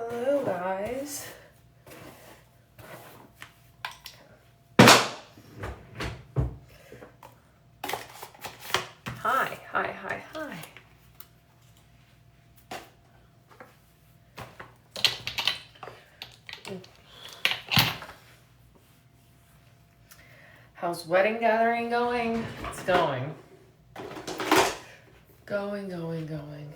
Hello, guys. Hi. How's wedding gathering going? It's going. Going.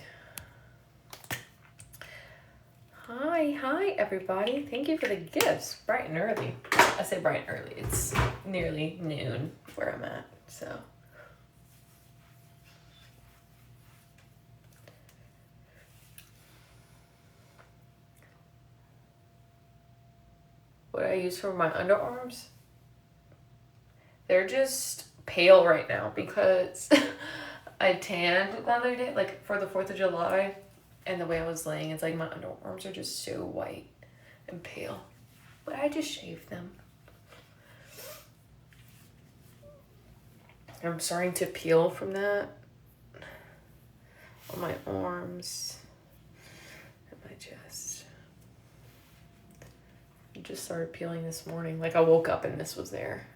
Hi, everybody. Thank you for the gifts. Bright and early. I say bright and early. It's nearly noon where I'm at, so. What I use for my underarms? They're just pale right now because I tanned the other day, like for the 4th of July, and the way I was laying, it's like my underarms are just so white and pale. But I just shaved them. I'm starting to peel from that on my arms and my chest. I just started peeling this morning. Like I woke up and this was there.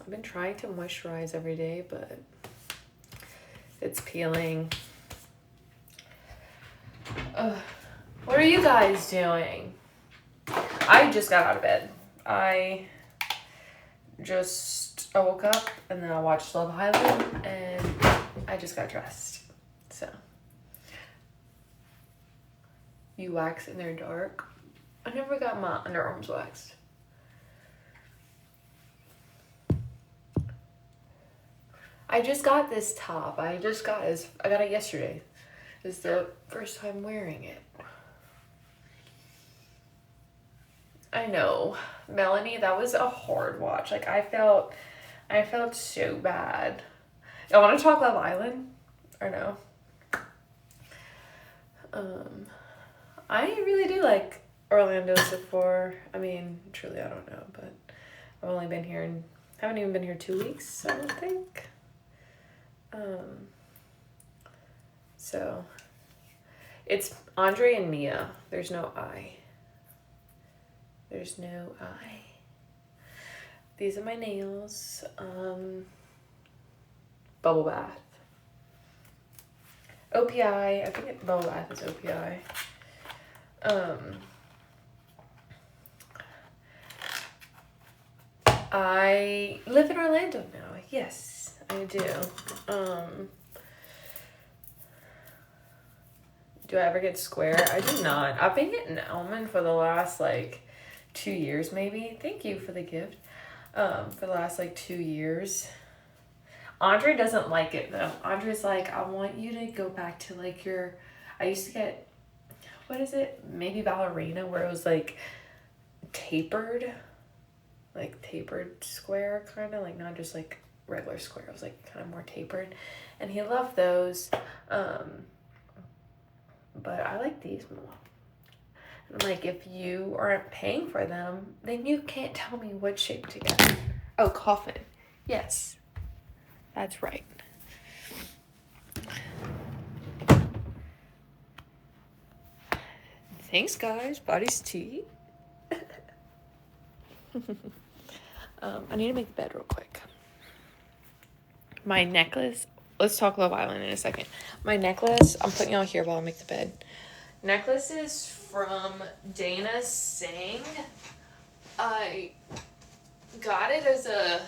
I've been trying to moisturize every day, but it's peeling. What are you guys doing? I just got out of bed. I woke up and then I watched Love Island and I just got dressed. So, you wax in their dark? I never got my underarms waxed. I just got this top. I got it yesterday. This is the first time wearing it. I know. Melanie, that was a hard watch. Like I felt so bad. I want to talk Love Island or no? I really do like Orlando so far. I mean, truly I don't know, but I've only been here and haven't even been here 2 weeks, I don't think. So it's Andre and Mia. There's no I. These are my nails. Bubble bath. OPI. I think bubble bath is OPI. I live in Orlando now. Yes, I do. Do I ever get square? I do not. I've been getting almond for the last 2 years maybe. Thank you for the gift. For the last 2 years. Andre doesn't like it though. Andre's like, I want you to go back to I used to get, what is it? Maybe ballerina, where it was tapered. Tapered square, kind of not just regular square. It was kind of more tapered. And he loved those. But I like these more. And I'm if you aren't paying for them, then you can't tell me what shape to get. Oh, coffin. Yes. That's right. Thanks, guys. Body's tea. I need to make the bed real quick. My necklace. Let's talk Love Island in a second. My necklace. I'm putting y'all here while I make the bed. Necklace is from Dana Singh. I got it as a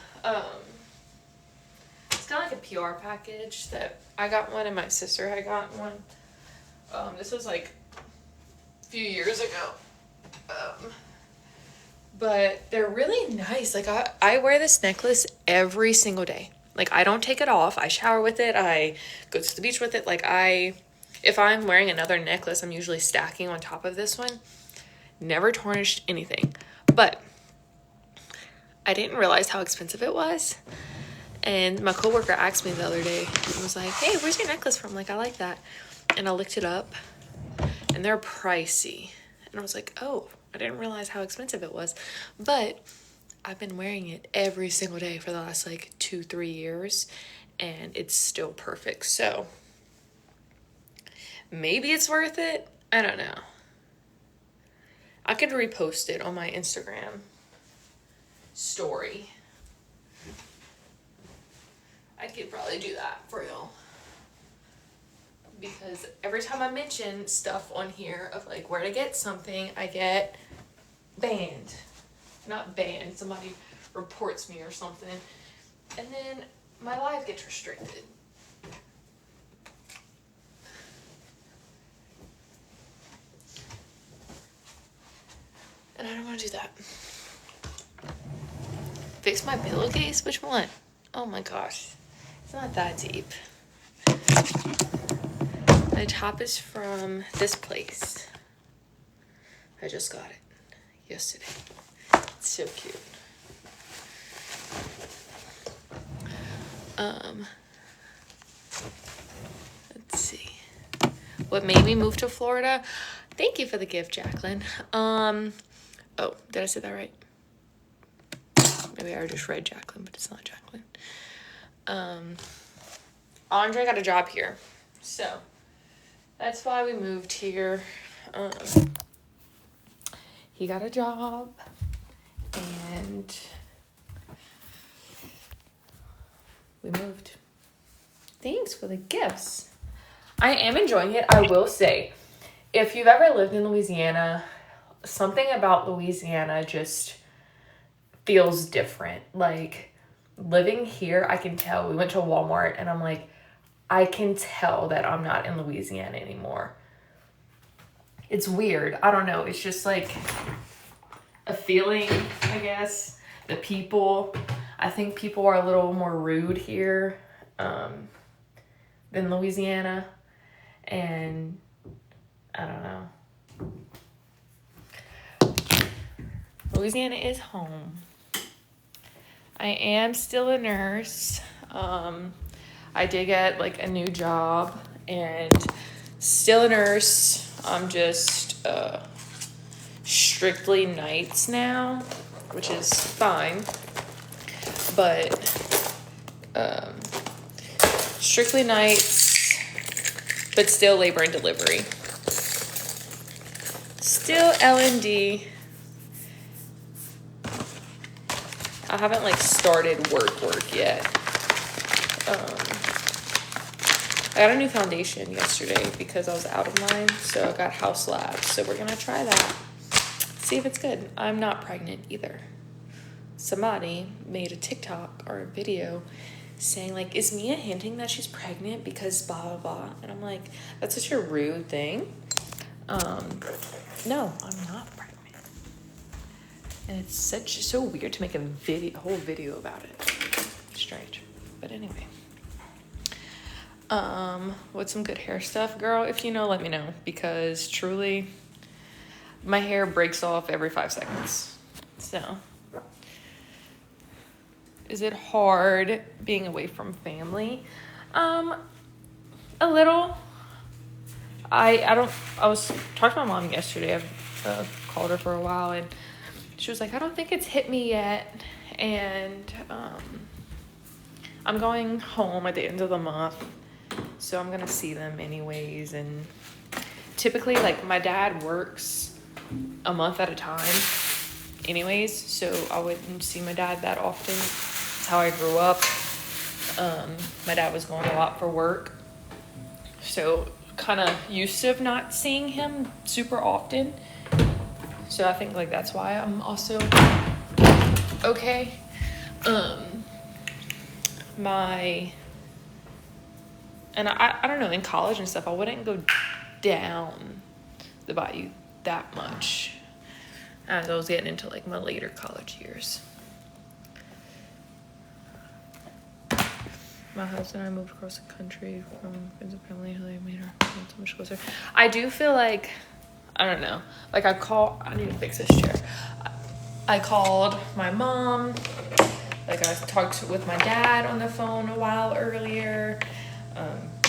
it's kind of a PR package that I got one and my sister had gotten one. This was a few years ago. But they're really nice. I wear this necklace every single day. I don't take it off. I shower with it. I go to the beach with it. If I'm wearing another necklace, I'm usually stacking on top of this one. Never tarnished anything. But I didn't realize how expensive it was. And my coworker asked me the other day and was like, hey, where's your necklace from? I like that. And I looked it up and they're pricey. And I was like, oh, I didn't realize how expensive it was. But I've been wearing it every single day for the last 2-3 years and it's still perfect. So maybe it's worth it. I don't know. I could repost it on my Instagram story. I could probably do that for y'all. Because every time I mention stuff on here of like where to get something, I get banned. Not banned, somebody reports me or something. And then my live gets restricted. And I don't want to do that. Fix my pillowcase? Which one? Oh my gosh. It's not that deep. My top is from this place. I just got it yesterday. It's so cute. Let's see. What made me move to Florida? Thank you for the gift, Jacqueline. Oh, did I say that right? Maybe I just read Jacqueline, but it's not Jacqueline. Andre got a job here, so that's why we moved here. He got a job, and we moved. Thanks for the gifts. I am enjoying it. I will say, if you've ever lived in Louisiana, something about Louisiana just feels different. Like, living here, I can tell. We went to Walmart, and I'm like, I can tell that I'm not in Louisiana anymore. It's weird. I don't know. It's just like a feeling, I guess. The people, I think people are a little more rude here than Louisiana. And I don't know. Louisiana is home. I am still a nurse. I did get like a new job and still a nurse. I'm just strictly nights now, which is fine. But strictly nights, but still labor and delivery. Still L&D. I haven't like started work yet. I got a new foundation yesterday because I was out of mine, so I got House Labs. So we're gonna try that. See if it's good. I'm not pregnant either. Somebody made a TikTok or a video saying like, is Mia hinting that she's pregnant because blah blah blah? And I'm like, that's such a rude thing. No, I'm not pregnant. And it's so weird to make a whole video about it. Strange. But anyway. What's some good hair stuff, girl? If you know, let me know, because truly my hair breaks off every 5 seconds. So is it hard being away from family? A little. I was talking to my mom yesterday. I've called her for a while, and she was like, I don't think it's hit me yet. And I'm going home at the end of the month, so I'm gonna see them anyways. And typically, like, my dad works a month at a time anyways, so I wouldn't see my dad that often. That's how I grew up. My dad was going a lot for work, so kind of used to not seeing him super often. So I think like that's why I'm also okay. I don't know, in college and stuff, I wouldn't go down the bayou that much as I was getting into like my later college years. My husband and I moved across the country from friends and family who they made our family so much closer. I do feel like, I don't know, like I need to fix this chair. I called my mom, like I talked with my dad on the phone a while earlier.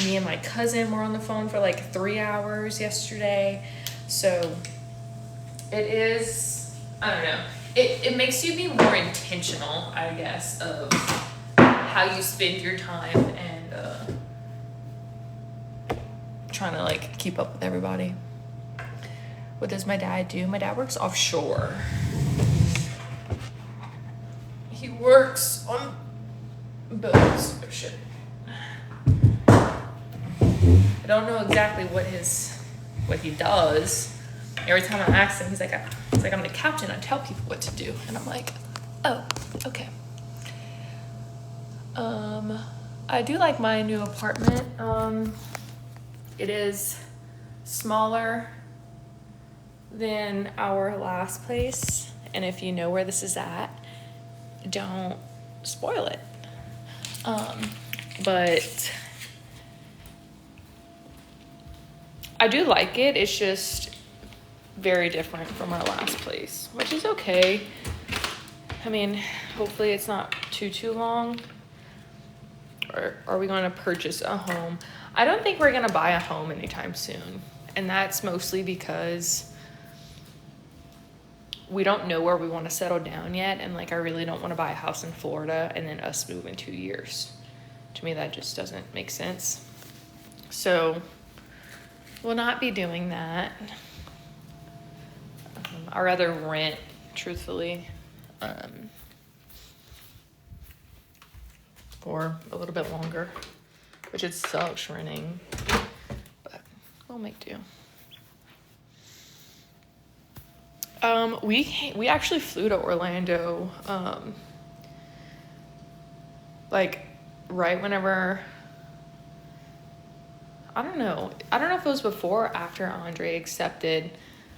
Me and my cousin were on the phone for like 3 hours yesterday. So it is, I don't know, it makes you be more intentional, I guess, of how you spend your time and trying to like keep up with everybody. What does my dad do? My dad works offshore. He works on boats. Oh shit. I don't know exactly what he does. Every time I ask him, he's like, I'm the captain. I tell people what to do, and I'm like, oh, okay. I do like my new apartment. It is smaller than our last place, and if you know where this is at, don't spoil it. But I do like it. It's just very different from our last place, which is okay. I mean, hopefully it's not too long. Or are we going to purchase a home? I don't think we're going to buy a home anytime soon. And that's mostly because we don't know where we want to settle down yet. And like, I really don't want to buy a house in Florida and then us move in 2 years. To me, that just doesn't make sense. So we'll not be doing that. I'd rather rent, truthfully, for a little bit longer, which it sucks renting, but we'll make do. We actually flew to Orlando, like right whenever, I don't know if it was before or after Andre accepted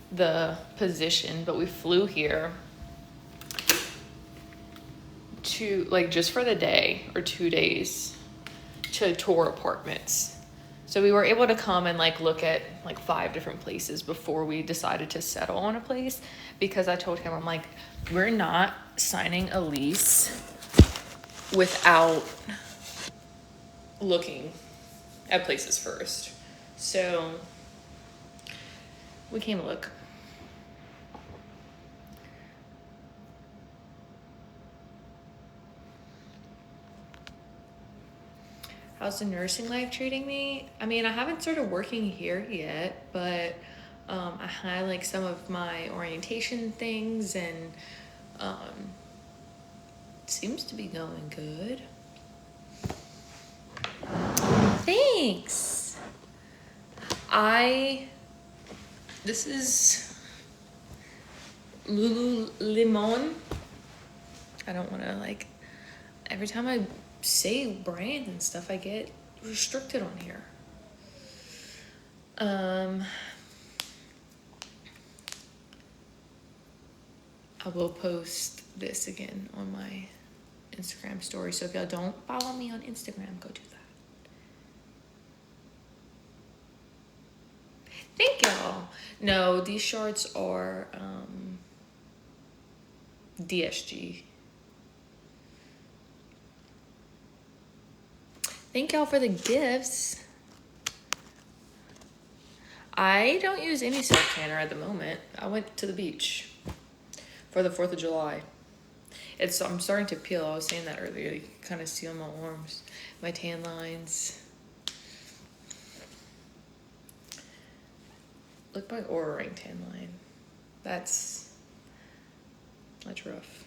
the position, but we flew here to like just for the day or 2 days to tour apartments. So we were able to come and like look at like 5 different places before we decided to settle on a place, because I told him, I'm like, we're not signing a lease without looking at places first. So we came to look. How's the nursing life treating me? I mean, I haven't started working here yet, but I had like some of my orientation things, and it seems to be going good. Thanks. This is Lululemon. I don't want to like, every time I say brand and stuff, I get restricted on here. I will post this again on my Instagram story, so if y'all don't follow me on Instagram, go do that. Thank y'all. No, these shorts are DSG. Thank y'all for the gifts. I don't use any self tanner at the moment. I went to the beach for the 4th of July. I'm starting to peel. I was saying that earlier. You can kind of see on my arms, my tan lines. Look, my Oura Ring tan line. That's rough.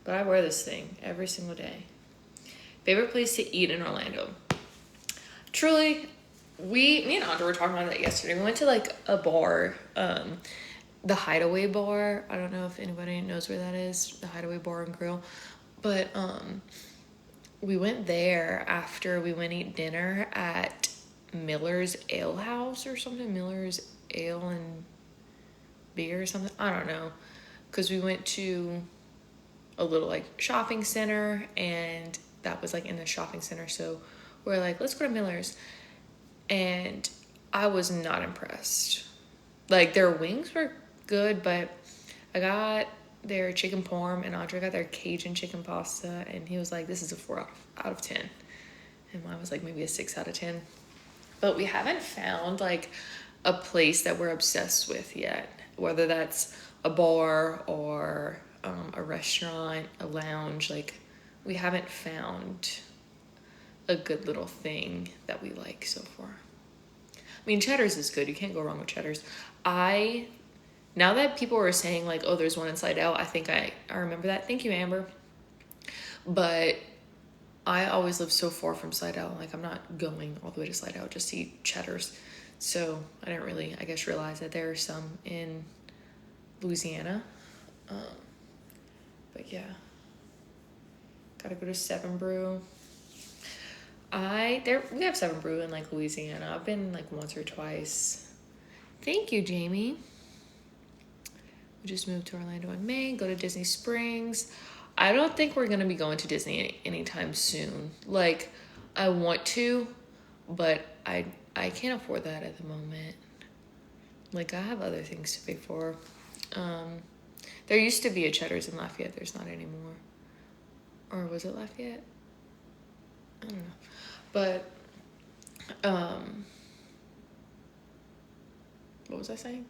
But I wear this thing every single day. Favorite place to eat in Orlando? Truly, me and Andre were talking about that yesterday. We went to like a bar, the Hideaway Bar. I don't know if anybody knows where that is, the Hideaway Bar and Grill. But we went there after we went eat dinner at Miller's Ale House or something. Miller's Ale and Beer or something. I don't know. Because we went to a little like shopping center, and that was like in the shopping center. So we're like, let's go to Miller's. And I was not impressed. Like, their wings were good, but I got their chicken parm, and Andre got their Cajun chicken pasta, and he was like, this is a 4 out of 10. And mine was like maybe a 6 out of 10. But we haven't found like a place that we're obsessed with yet, whether that's a bar or a restaurant, a lounge. Like, we haven't found a good little thing that we like so far. mean, Cheddar's is good. You can't go wrong with Cheddar's. Now that people are saying like, oh, there's one in Slidell, I think I remember that. Thank you, Amber. But I always live so far from Slidell. Like, I'm not going all the way to Slidell just to eat Cheddar's. So I didn't really, I guess, realize that there are some in Louisiana. But yeah. Gotta go to Seven Brew. We have Seven Brew in like Louisiana. I've been like once or twice. Thank you, Jamie. We just moved to Orlando in May. Go to Disney Springs. I don't think we're gonna be going to Disney anytime soon. Like, I want to, but I can't afford that at the moment. Like, I have other things to pay for. There used to be a Cheddar's in Lafayette. There's not anymore. Or was it Lafayette? I don't know. But, what was I saying?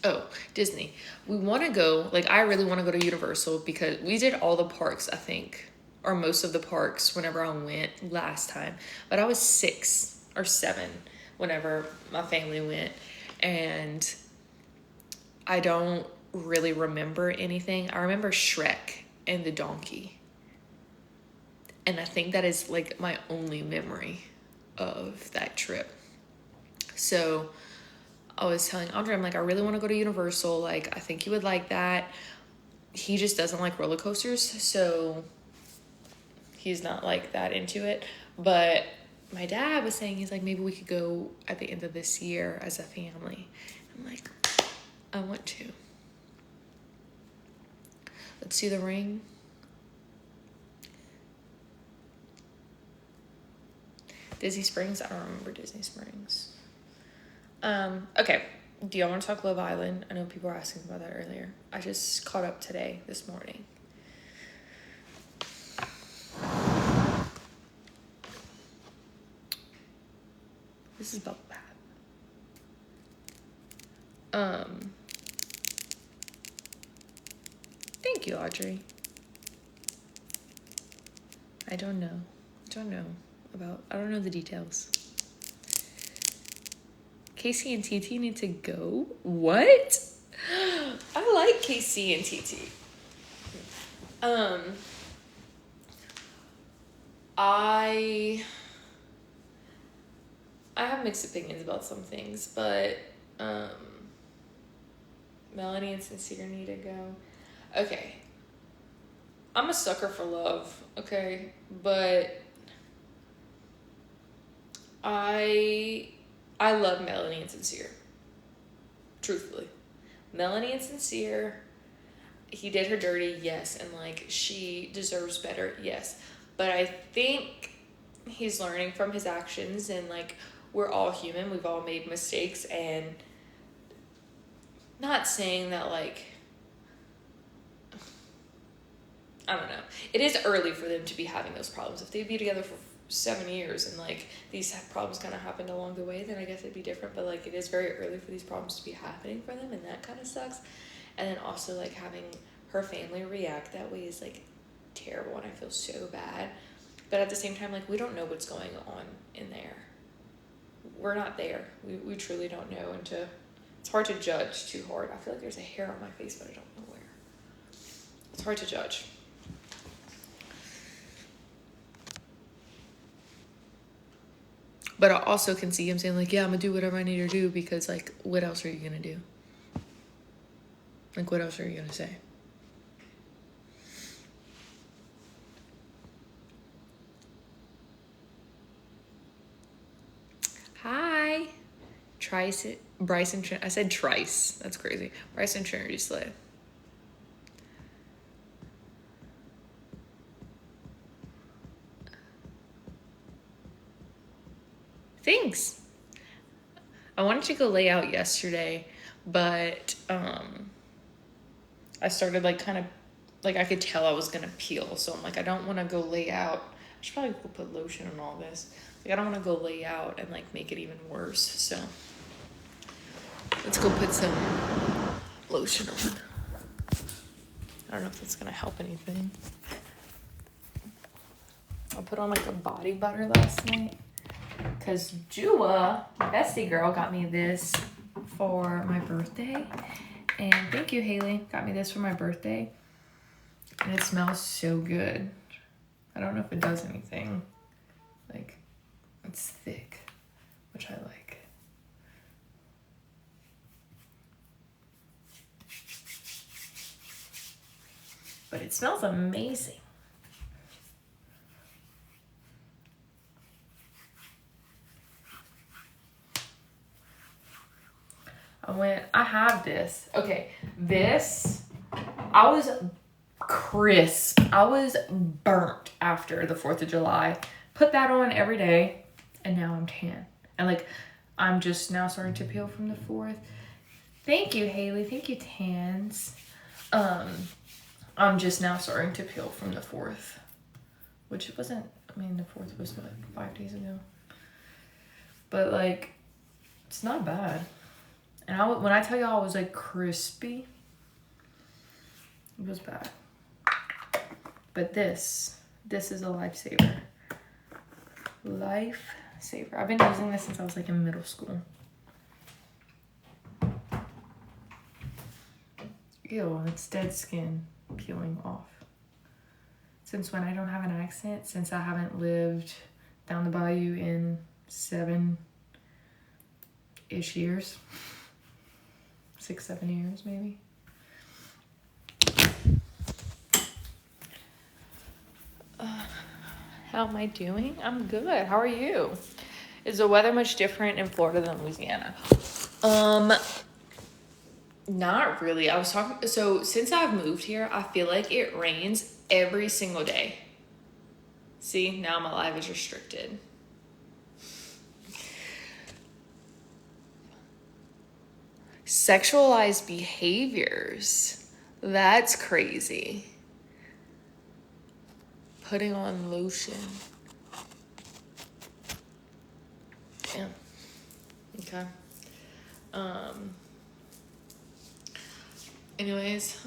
Oh, Disney. We want to go, like, I really want to go to Universal because we did all the parks, I think, or most of the parks whenever I went last time. But I was 6 or 7 whenever my family went. And I don't really remember anything. I remember Shrek and the donkey. And I think that is like my only memory of that trip. So I was telling Andre, I'm like, I really want to go to Universal. Like, I think he would like that. He just doesn't like roller coasters. So he's not like that into it. But my dad was saying, he's like, maybe we could go at the end of this year as a family. I'm like, I want to. Let's see the ring. Disney Springs? I don't remember Disney Springs. Okay. Do y'all want to talk Love Island? I know people were asking about that earlier. I just caught up this morning. This is about that. Thank you, Audrey. I don't know the details. Casey and TT need to go? What? I like Casey and TT. I have mixed opinions about some things, but Melanie and Sincere need to go. Okay. I'm a sucker for love, okay? But I love Melanie and Sincere. Truthfully. Melanie and Sincere, he did her dirty, yes, and like she deserves better, yes. But I think he's learning from his actions, and like we're all human, we've all made mistakes, and not saying that like, I don't know. It is early for them to be having those problems. If they'd be together for 7 years and like these problems kind of happened along the way, then I guess it'd be different. But like it is very early for these problems to be happening for them, and that kind of sucks. And then also like having her family react that way is like terrible, and I feel so bad. But at the same time, like we don't know what's going on in there. We're not there. We truly don't know, and it's hard to judge too hard. I feel like there's a hair on my face, but I don't know where. It's hard to judge. But I also can see him saying, like, yeah, I'm going to do whatever I need to do because, like, what else are you going to do? Like, what else are you going to say? Hi. Bryson, I said Trice. That's crazy. Bryson Trinity Slay. Thanks. I wanted to go lay out yesterday, but I started like kind of like I could tell I was gonna peel, so I'm like I don't want to go lay out. I should probably go put lotion on all this. Like I don't want to go lay out and like make it even worse. So let's go put some lotion on. I don't know if that's gonna help anything. I put on like a body butter last night. because Jua, my bestie girl, got me this for my birthday. And thank you, Haley. Got me this for my birthday. And it smells so good. I don't know if it does anything. Like, it's thick, which I like. But it smells amazing. I have this. Okay, this, I was crisp. I was burnt after the 4th of July. Put that on every day, and now I'm tan. And like, I'm just now starting to peel from the 4th. Thank you, Haley. Thank you, Tans. I'm just now starting to peel from the 4th, which it wasn't, I mean, the 4th was what, 5 days ago? But like, it's not bad. And when I tell you I was like crispy, it was bad. But this is a lifesaver. Lifesaver. I've been using this since I was like in middle school. Ew, it's dead skin peeling off. Since when I don't have an accent, since I haven't lived down the bayou in 7-ish years. 6-7 years maybe. How am I doing? I'm good. How are you? Is the weather much different in Florida than Louisiana? Not really. I was talking, so since I've moved here, I feel like it rains every single day. See, now my life is restricted. Sexualized behaviors. That's crazy. Putting on lotion. Damn. Okay. Anyways,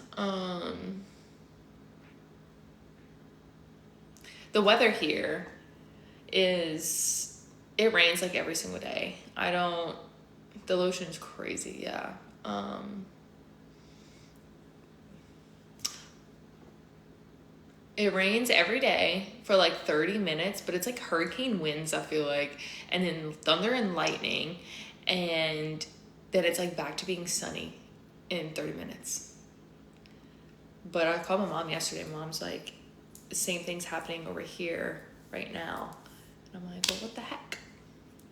the weather here is, it rains like every single day. The lotion's crazy, yeah. It rains every day for like 30 minutes, but it's like hurricane winds, I feel like, and then thunder and lightning, and then it's like back to being sunny in 30 minutes. But I called my mom yesterday. Mom's like, the same thing's happening over here right now. And I'm like, well, what the heck?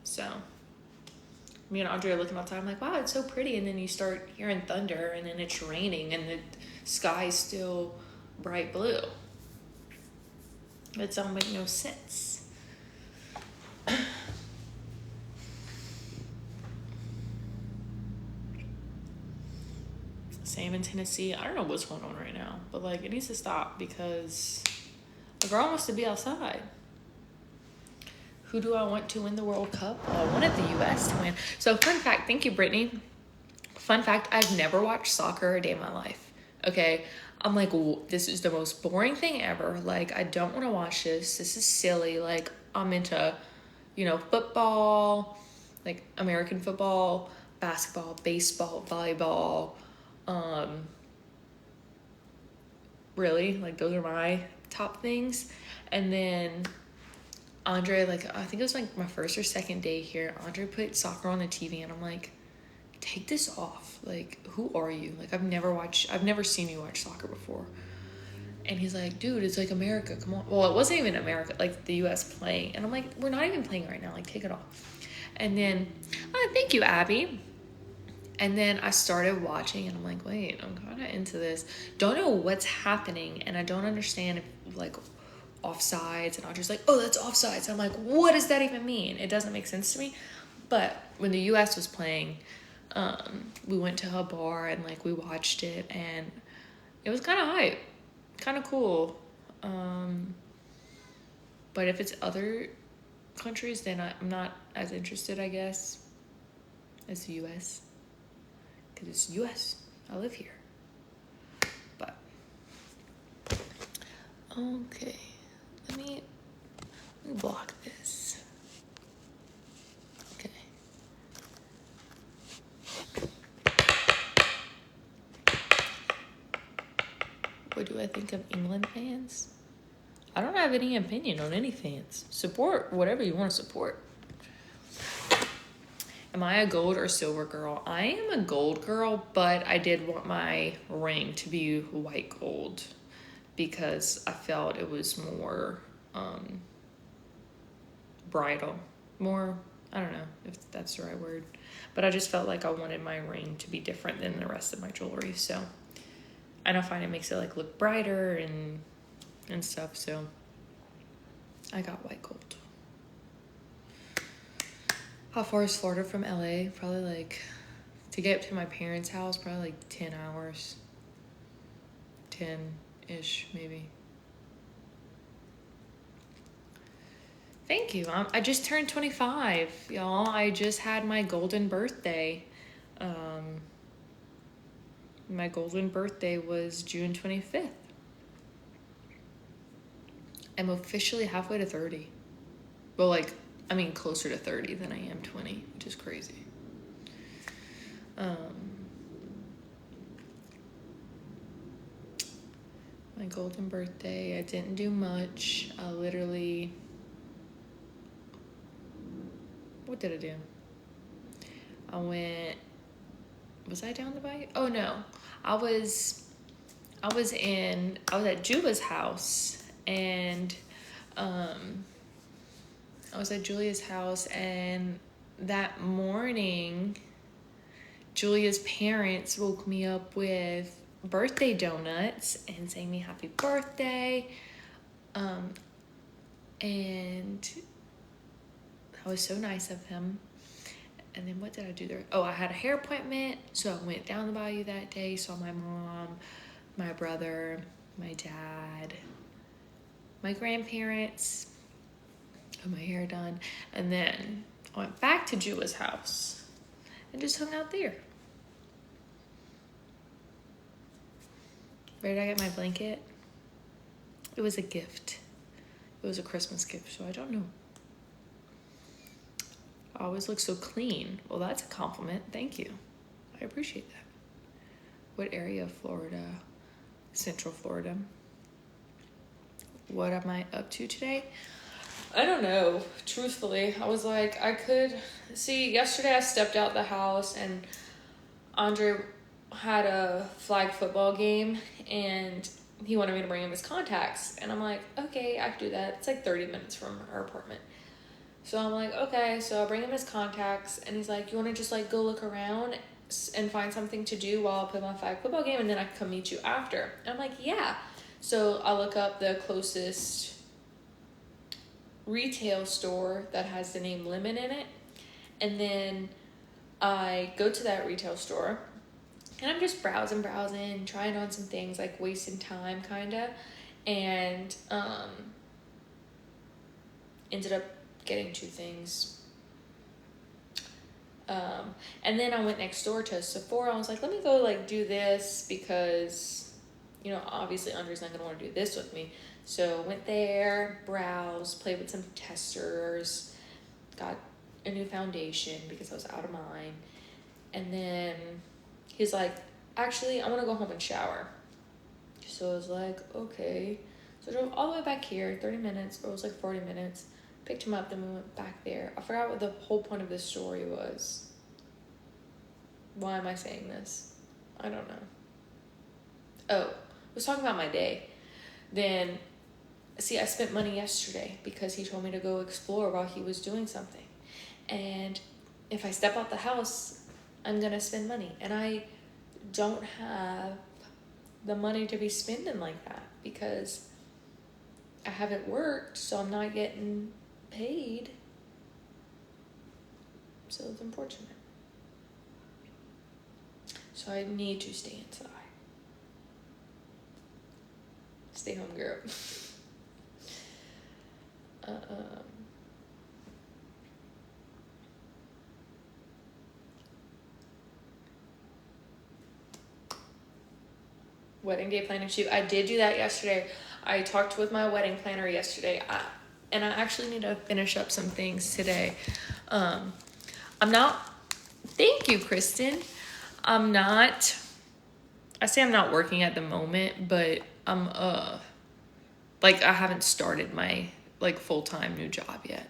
So me and Audrey are looking outside. I'm like, wow, it's so pretty. And then you start hearing thunder, and then it's raining, and the sky's still bright blue. It don't make no sense. Same in Tennessee. I don't know what's going on right now, but like, it needs to stop because a girl wants to be outside. Who do I want to win the World Cup? Well, I wanted the U.S. to win. So fun fact, thank you, Brittany. Fun fact, I've never watched soccer a day in my life. Okay, I'm like, this is the most boring thing ever. Like, I don't want to watch this. This is silly. Like, I'm into, football, like American football, basketball, baseball, volleyball. Really, like, those are my top things. And then Andre, like, I think it was like my first or second day here, Andre put soccer on the TV, and I'm like, take this off. Like, who are you? Like, I've never seen you watch soccer before. And he's like, dude, it's like America, come on. Well, it wasn't even America, like the US playing. And I'm like, we're not even playing right now, like, take it off. And then, thank you, Abby. And then I started watching, and I'm like, wait, I'm kind of into this. Don't know what's happening, and I don't understand if, like, offsides, and Audrey's like, oh, that's offsides. And I'm like, what does that even mean? It doesn't make sense to me. But when the US was playing, we went to a bar, and like, we watched it, and it was kind of hype, kind of cool. But if it's other countries, then I'm not as interested, I guess, as the US, because it's US. I live here. But okay, let me block this. What do I think of England fans? I don't have any opinion on any fans. Support whatever you want to support. Am I a gold or silver girl? I am a gold girl, but I did want my ring to be white gold because I felt it was more bridal. More, I don't know if that's the right word. But I just felt like I wanted my ring to be different than the rest of my jewelry. So, and I find it makes it like look brighter and stuff. So I got white gold. How far is Florida from LA? Probably like, to get to my parents' house, probably like 10 hours. 10-ish, maybe. Thank you. I just turned 25, y'all. I just had my golden birthday. My golden birthday was June 25th. I'm officially halfway to 30. Well, like, I mean, closer to 30 than I am 20, which is crazy. My golden birthday, I didn't do much. I literally... What did I do? Was I down the bayou? Oh no. I was at Julia's house, and I was at Julia's house, and that morning Julia's parents woke me up with birthday donuts and sang me happy birthday. And that was so nice of him. And then what did I do there? Oh, I had a hair appointment, so I went down the bayou that day, saw my mom, my brother, my dad, my grandparents, got my hair done, and then I went back to Julia's house and just hung out there. Where did I get my blanket? It was a gift. It was a Christmas gift, so I don't know. I always look so clean. Well, that's a compliment. Thank you. I appreciate that. What area of Florida? Central Florida. What am I up to today? I don't know. Truthfully, I was like, yesterday I stepped out the house and Andre had a flag football game and he wanted me to bring him his contacts. And I'm like, okay, I can do that. It's like 30 minutes from our apartment. So I'm like, okay, so I bring him his contacts, and he's like, you want to just like go look around and find something to do while I play my flag football game, and then I can come meet you after. And I'm like, yeah. So I look up the closest retail store that has the name Lemon in it, and then I go to that retail store, and I'm just browsing, trying on some things, like wasting time, kind of, and ended up getting 2 things. And then I went next door to Sephora. I was like, let me go like do this because, you know, obviously Andre's not going to want to do this with me. So went there, browsed, played with some testers, got a new foundation because I was out of mine. And then he's like, actually, I want to go home and shower. So I was like, okay. So I drove all the way back here, 30 minutes, or it was like 40 minutes. Picked him up, then we went back there. I forgot what the whole point of this story was. Why am I saying this? I don't know. Oh, I was talking about my day. Then, see, I spent money yesterday because he told me to go explore while he was doing something. And if I step out the house, I'm going to spend money. And I don't have the money to be spending like that because I haven't worked, so I'm not getting paid. So it's unfortunate. So I need to stay inside. Stay home, girl. Wedding day planning shoot. I did do that yesterday. I talked with my wedding planner yesterday. And I actually need to finish up some things today. Thank you, Kristen. I'm not I say I'm not working at the moment, but I'm like I haven't started my like full-time new job yet.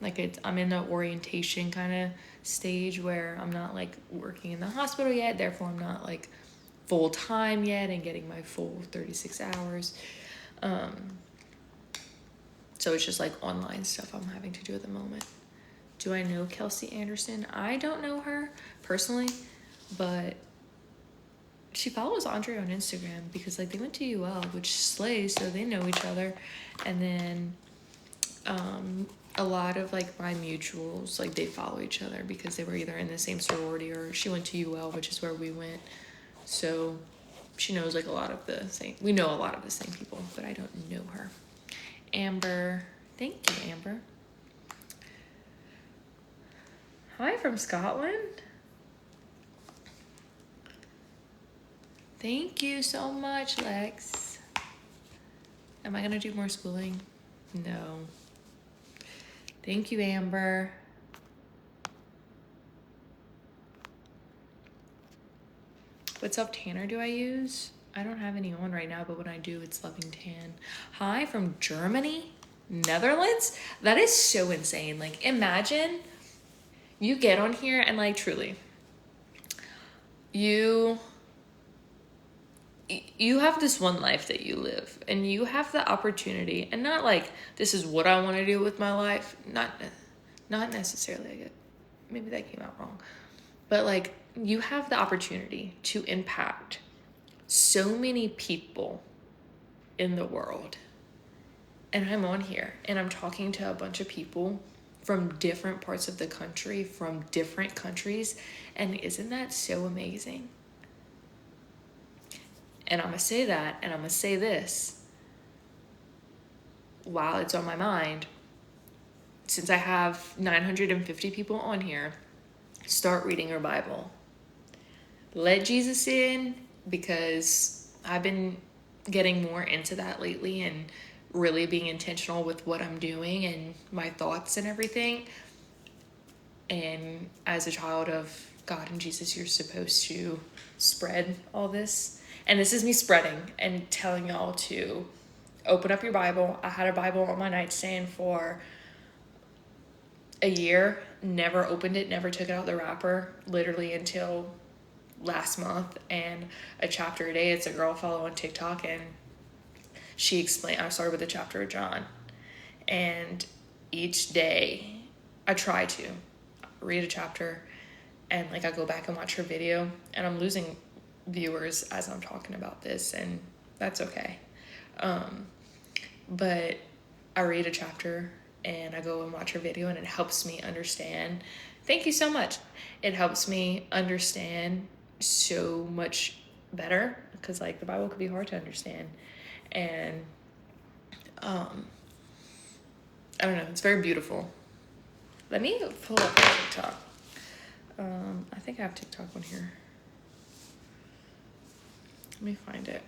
Like I'm in the orientation kind of stage where I'm not like working in the hospital yet, therefore I'm not like full time yet and getting my full 36 hours. So it's just like online stuff I'm having to do at the moment. Do I know Kelsey Anderson? I don't know her personally, but she follows Andre on Instagram because like they went to UL, which slays, so they know each other. And then a lot of like my mutuals, like they follow each other because they were either in the same sorority or she went to UL, which is where we went. So she knows like a lot of the same, we know a lot of the same people, but I don't know her. Amber, thank you, Amber. Hi from Scotland. Thank you so much, Lex. Am I gonna do more schooling? No. Thank you, Amber. What self-tanner do I use? I don't have any on right now, but when I do, it's Loving Tan. Hi from Germany, Netherlands. That is so insane. Like, imagine you get on here and like truly, you have this one life that you live, and you have the opportunity, and not like this is what I want to do with my life. Not necessarily. I get maybe that came out wrong, but like you have the opportunity to impact so many people in the world. And I'm on here and I'm talking to a bunch of people from different parts of the country, from different countries. And isn't that so amazing? And I'm going to say that, and I'm going to say this while it's on my mind. Since I have 950 people on here, start reading your Bible. Let Jesus in, because I've been getting more into that lately and really being intentional with what I'm doing and my thoughts and everything. And as a child of God and Jesus, you're supposed to spread all this. And this is me spreading and telling y'all to open up your Bible. I had a Bible on my nightstand for a year, never opened it, never took it out of the wrapper, literally until last month. And a chapter a day, it's a girl I follow on TikTok, and she explained, I started with a chapter of John, and each day I try to read a chapter, and like I go back and watch her video, and I'm losing viewers as I'm talking about this, and that's okay. But I read a chapter and I go and watch her video, and it helps me understand. Thank you so much. It helps me understand so much better, because like the Bible could be hard to understand. And I don't know, it's very beautiful. Let me pull up TikTok. I think I have TikTok on here. Let me find it.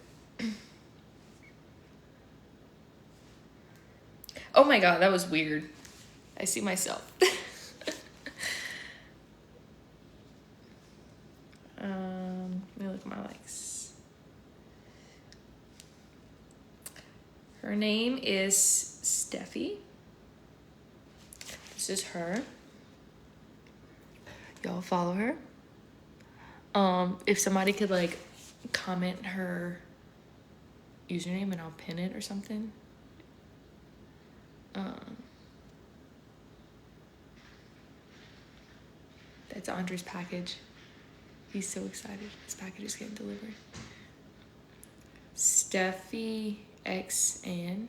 Oh my God, that was weird. I see myself. Let me look at my likes. Her name is Steffi. This is her. Y'all follow her. If somebody could like comment her username and I'll pin it or something. That's Andre's package. He's so excited. His package is getting delivered. Steffi XN.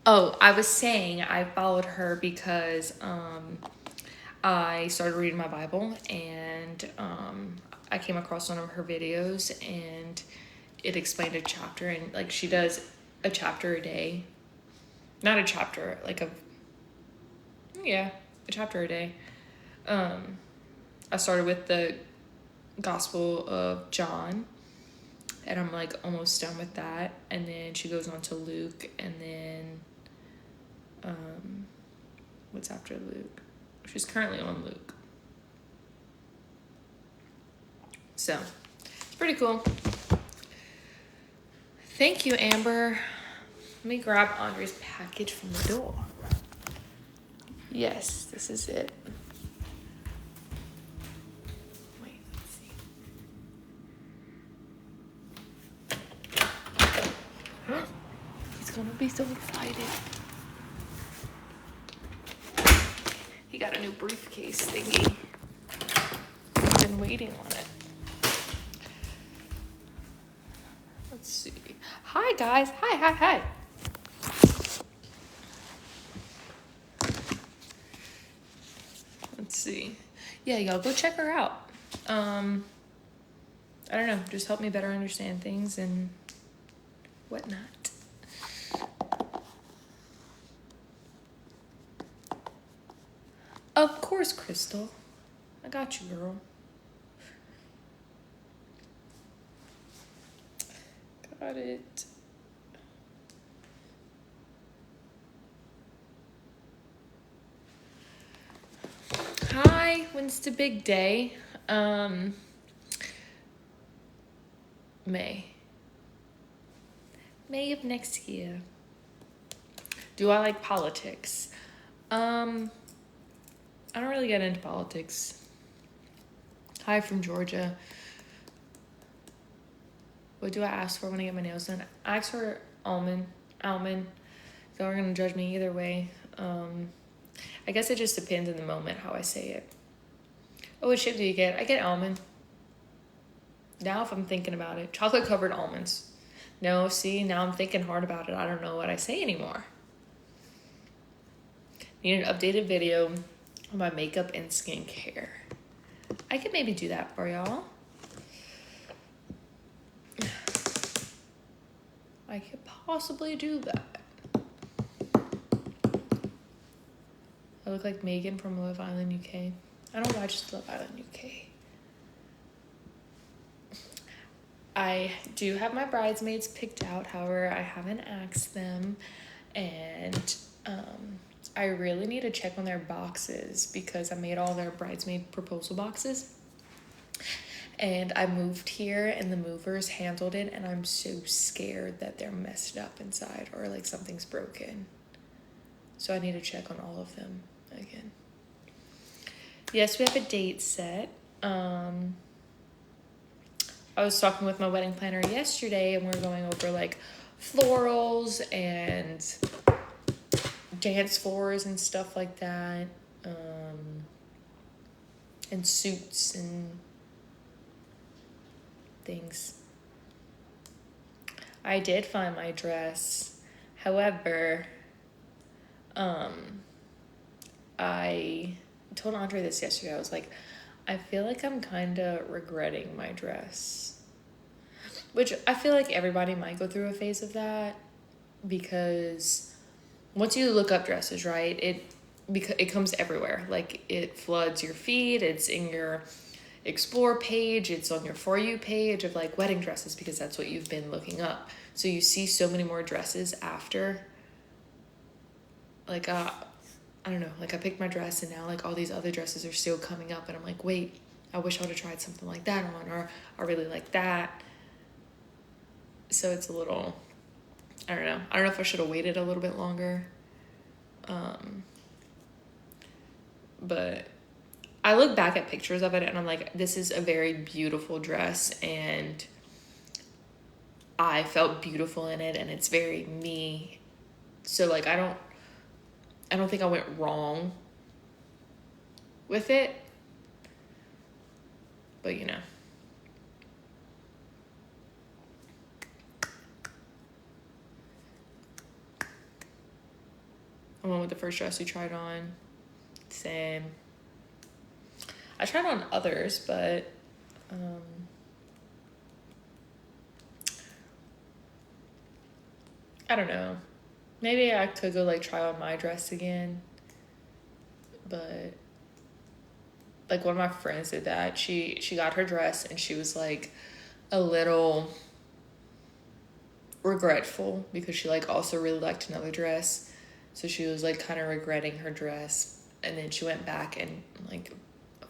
Oh, I was saying I followed her because I started reading my Bible, and I came across one of her videos, and it explained a chapter, and like she does a chapter a day. Not a chapter, like a chapter a day. I started with the Gospel of John, and I'm like almost done with that, and then she goes on to Luke, and then what's after Luke? She's currently on Luke. So it's pretty cool. Thank you, Amber. Let me grab Andre's package from the door. Yes, this is it. Wait, let's see. He's gonna be so excited. He got a new briefcase thingy. I've been waiting on it. Let's see. Hi, guys. Hi. Let's see. Yeah, y'all go check her out. I don't know. Just help me better understand things and whatnot. Of course, Crystal. I got you, girl. Got it. Hi, when's the big day? May of next year. Do I like politics? I don't really get into politics. Hi from Georgia. What do I ask for when I get my nails done? I ask for almond. Y'all are gonna judge me either way. I guess it just depends in the moment how I say it. Oh, what shape do you get? I get almond. Now if I'm thinking about it. Chocolate covered almonds. No, see, now I'm thinking hard about it. I don't know what I say anymore. Need an updated video on my makeup and skincare. I could maybe do that for y'all. I could possibly do that. I look like Megan from Love Island UK. I don't watch Love Island UK. I do have my bridesmaids picked out, however, I haven't asked them. And I really need to check on their boxes because I made all their bridesmaid proposal boxes. And I moved here and the movers handled it, and I'm so scared that they're messed up inside or like something's broken. So I need to check on all of them again. Yes, we have a date set. I was talking with my wedding planner yesterday, and we were going over like florals and dance floors and stuff like that, and suits and things. I did find my dress. However, I told Andre this yesterday. I was like, I feel like I'm kind of regretting my dress. Which I feel like everybody might go through a phase of that, because once you look up dresses, right, it comes everywhere. Like, it floods your feed. It's in your explore page. It's on your For You page of like wedding dresses, because that's what you've been looking up. So you see so many more dresses after. Like, I don't know, like I picked my dress and now like all these other dresses are still coming up, and I'm like, wait, I wish I would have tried something like that on, or I really like that. So it's a little, I don't know if I should have waited a little bit longer. But I look back at pictures of it and I'm like, this is a very beautiful dress, and I felt beautiful in it, and it's very me. So like, I don't think I went wrong with it, but you know. I went with the first dress we tried on. Same. I tried on others, but I don't know. Maybe I could go like try on my dress again. But like, one of my friends did that. She got her dress and she was like a little regretful because she like also really liked another dress. So she was like kind of regretting her dress, and then she went back and like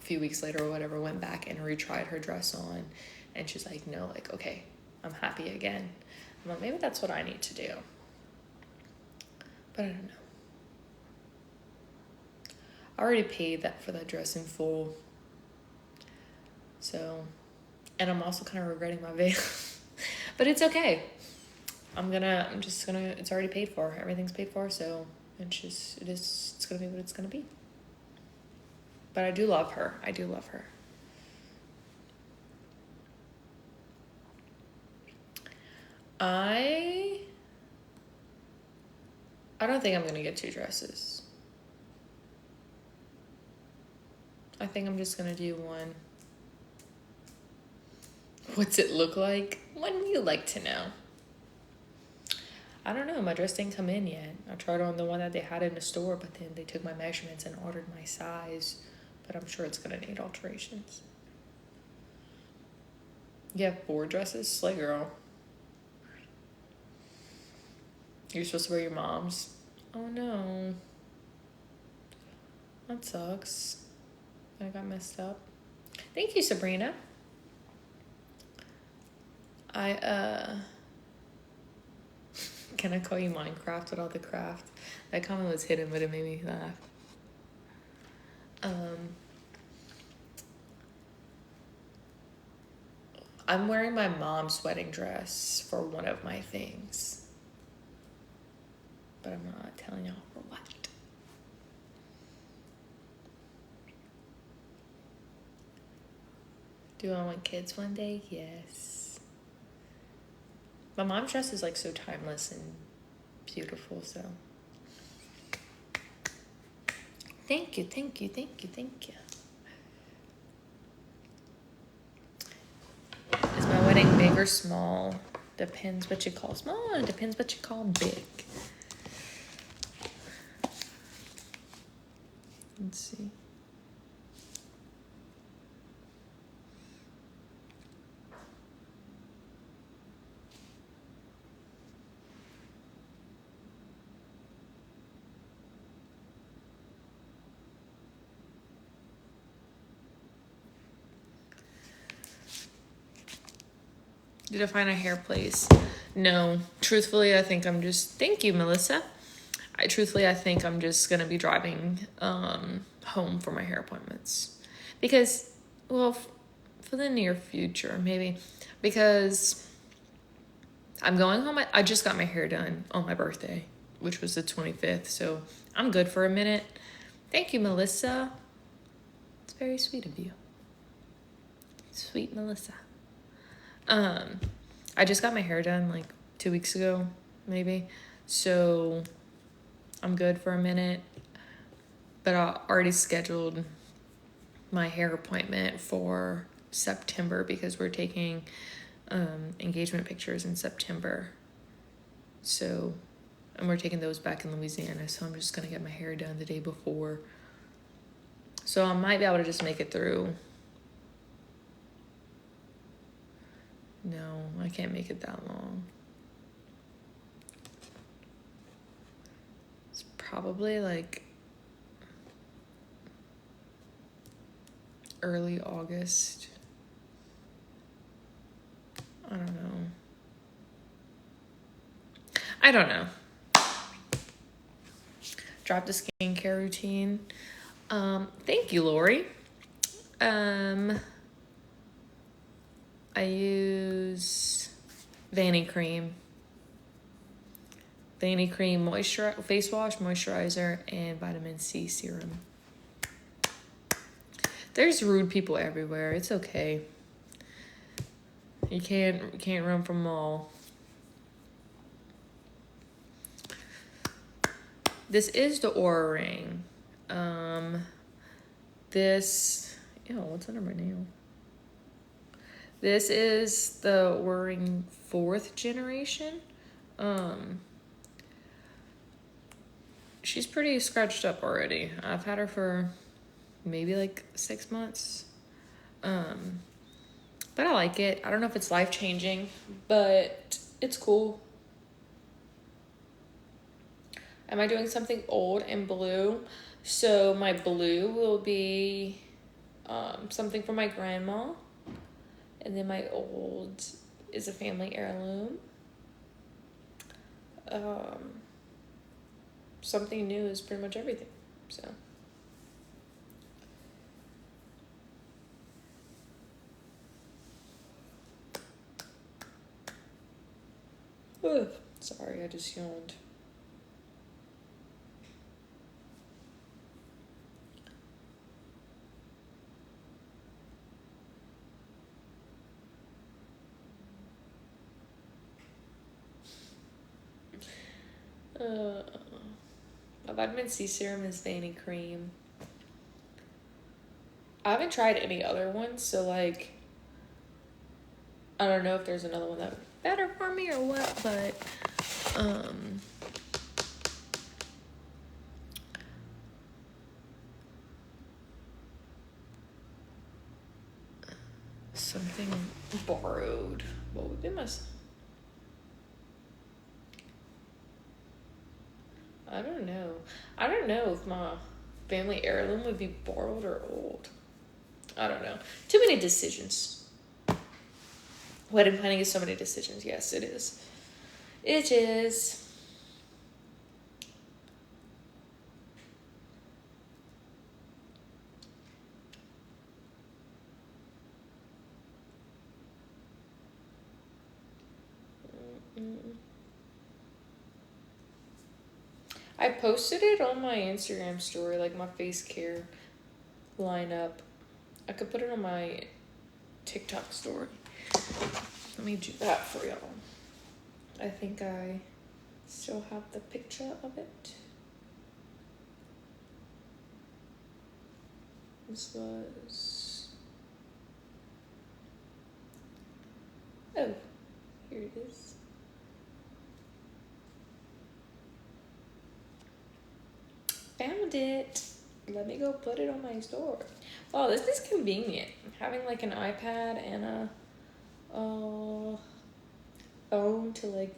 few weeks later or whatever, went back and retried her dress on, and she's like, no, like, okay, I'm happy again. I'm like, maybe that's what I need to do. But I don't know. I already paid that for that dress in full. So, and I'm also kind of regretting my veil. But it's okay. It's already paid for. Everything's paid for, so it's gonna be what it's gonna be. But I do love her. I do love her. I don't think I'm gonna get 2 dresses. I think I'm just gonna do one. What's it look like? Wouldn't you like to know? I don't know. My dress didn't come in yet. I tried on the one that they had in the store, but then they took my measurements and ordered my size. But I'm sure it's gonna need alterations. You have 4 dresses? Slay, girl. You're supposed to wear your mom's. Oh no. That sucks. I got messed up. Thank you, Sabrina. Can I call you Minecraft with all the craft? That comment was hidden, but it made me laugh. I'm wearing my mom's wedding dress for one of my things. But I'm not telling y'all for what. Do I want kids one day? Yes. My mom's dress is like so timeless and beautiful, so. Thank you, thank you, thank you, thank you. Is my wedding big or small? Depends what you call small and depends what you call big. Let's see. Did I find a hair place? No. Truthfully, I think I'm just... Thank you, Melissa. I think I'm just going to be driving home for my hair appointments. Because, well, for the near future, maybe. Because I'm going home. I just got my hair done on my birthday, which was the 25th. So I'm good for a minute. Thank you, Melissa. It's very sweet of you. Sweet Melissa. I just got my hair done like 2 weeks ago, maybe. So I'm good for a minute. But I already scheduled my hair appointment for September because we're taking engagement pictures in September. So, and we're taking those back in Louisiana. So I'm just going to get my hair done the day before. So I might be able to just make it through. No, I can't make it that long. It's probably like early August. I don't know. Drop the skincare routine. Thank you, Lori. I use Vanny Cream face wash, moisturizer, and vitamin C serum. There's rude people everywhere. It's okay. You can't run from them all. This is the Aura Ring. What's under my nail? This is the Aura Ring 4th generation. She's pretty scratched up already. I've had her for maybe like 6 months. But I like it. I don't know if it's life-changing, but it's cool. Am I doing something old and blue? So my blue will be something from my grandma. And then my old is a family heirloom. Something new is pretty much everything. So. Ugh. Sorry, I just yawned. My vitamin C serum is Vanny Cream. I haven't tried any other ones, so like, I don't know if there's another one that would be better for me or what, but something borrowed. What would be my? I don't know. I don't know if my family heirloom would be borrowed or old. I don't know. Too many decisions. Wedding planning is so many decisions. Yes, it is. It is. I posted it on my Instagram story, like my face care lineup. I could put it on my TikTok story. Let me do that for y'all. I think I still have the picture of it. This was... Oh, here it is. Found it. Let me go put it on my story. Oh, this is convenient. Having like an iPad and a phone to like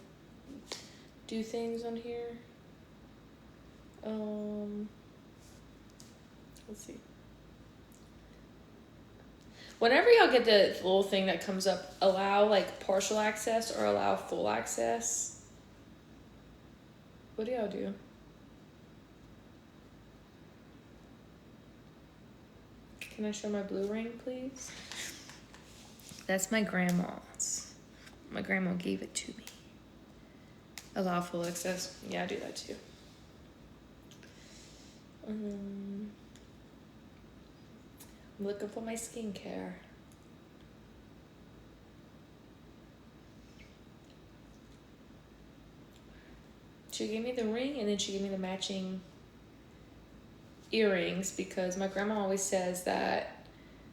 do things on here. Let's see. Whenever y'all get the little thing that comes up, allow like partial access or allow full access. What do y'all do? Can I show my blue ring, please? That's my grandma's. My grandma gave it to me. Allow full access. Yeah, I do that too. I'm looking for my skincare. She gave me the ring and then she gave me the matching earrings because my grandma always says that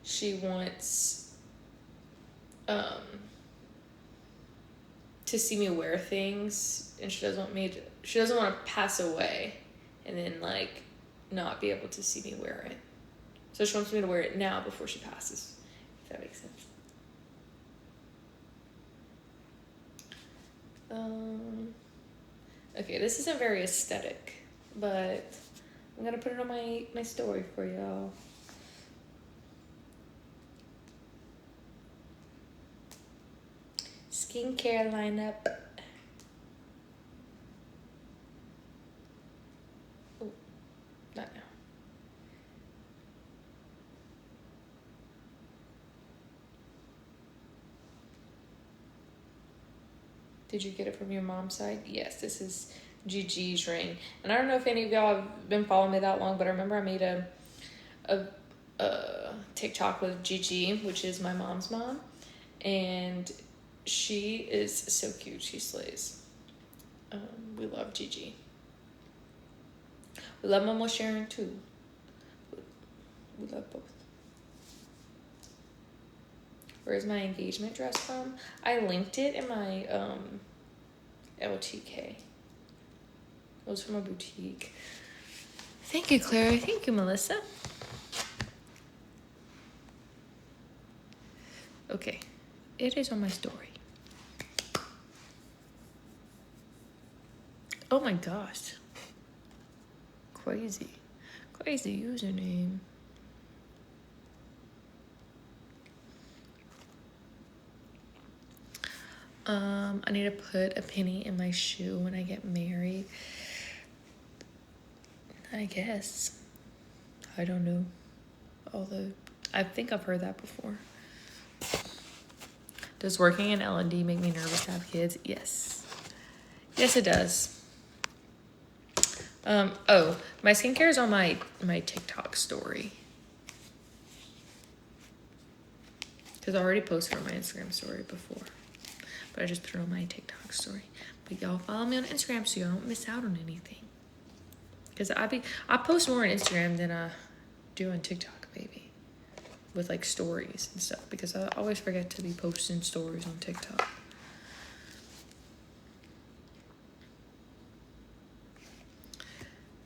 she wants to see me wear things and she doesn't want to pass away and then like not be able to see me wear it. So she wants me to wear it now before she passes, if that makes sense. Okay, this isn't very aesthetic, but I'm gonna put it on my story for y'all. Skincare lineup. Oh, not now. Did you get it from your mom's side? Yes, this is Gigi's ring. And I don't know if any of y'all have been following me that long, but I remember I made a TikTok with Gigi, which is my mom's mom. And she is so cute. She slays. We love Gigi. We love Momo Sharon too. We love both. Where's my engagement dress from? I linked it in my LTK. It was from a boutique. Thank you, Clara. Thank you, Melissa. Okay. It is on my story. Oh my gosh. Crazy username. I need to put a penny in my shoe when I get married. I guess. I don't know. Although, I think I've heard that before. Does working in L&D make me nervous to have kids? Yes. Yes, it does. Oh, my skincare is on my TikTok story. Because I already posted on my Instagram story before. But I just put it on my TikTok story. But y'all follow me on Instagram so y'all don't miss out on anything. Because I post more on Instagram than I do on TikTok, maybe. With like stories and stuff. Because I always forget to be posting stories on TikTok.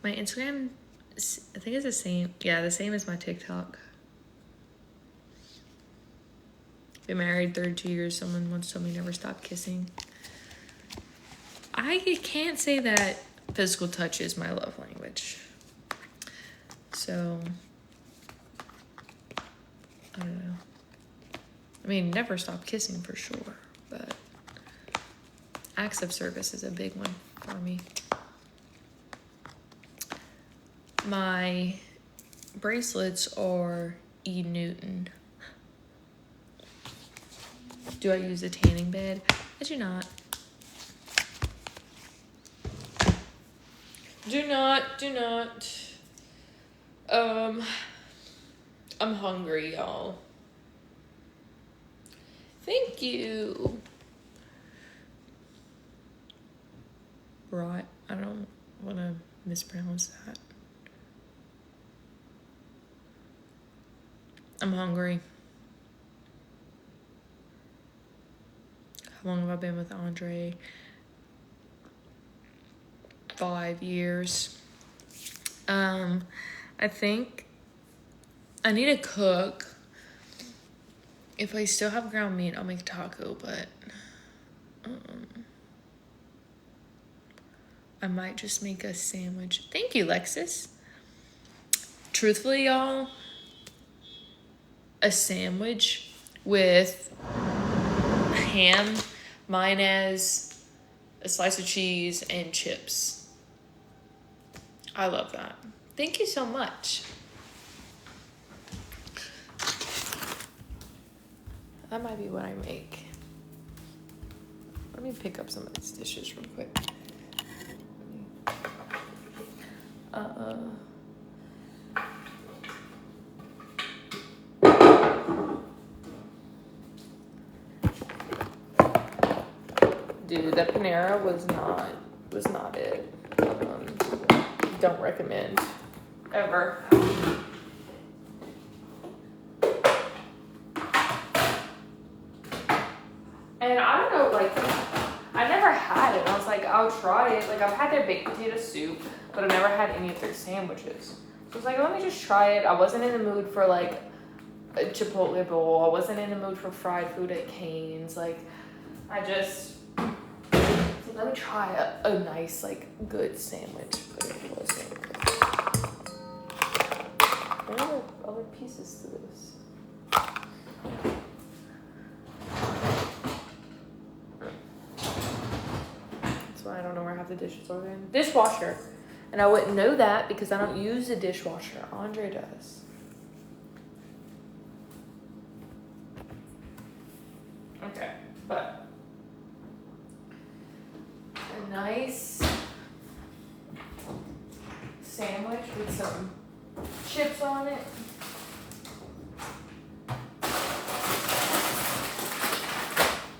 My Instagram, I think it's the same. Yeah, the same as my TikTok. Been married 32 years. Someone once told me never stop kissing. I can't say that physical touch is my love language. So, I don't know. I mean, never stop kissing for sure. But acts of service is a big one for me. My bracelets are E. Newton. Do I use a tanning bed? I do not. Do not. I'm hungry, y'all. Thank you. Right. I don't want to mispronounce that. I'm hungry. How long have I been with Andre? 5 years. I think I need to cook. If I still have ground meat, I'll make taco, but I might just make a sandwich. Thank you, Lexus. Truthfully, y'all, a sandwich with ham, mayonnaise, a slice of cheese, and chips. I love that. Thank you so much. That might be what I make. Let me pick up some of these dishes real quick. Dude, that Panera was not it. Don't recommend. Ever. And I don't know, like, I never had it. I was like, I'll try it. Like, I've had their baked potato soup, but I've never had any of their sandwiches. So I was like, let me just try it. I wasn't in the mood for, like, a Chipotle bowl. I wasn't in the mood for fried food at Cane's. Like, I just, let me try a nice, like, good sandwich. But it wasn't. There are other pieces to this. That's why I don't know where half the dishes are in. Dishwasher. And I wouldn't know that because I don't use a dishwasher. Andre does. Okay, but a nice sandwich with some chips on it.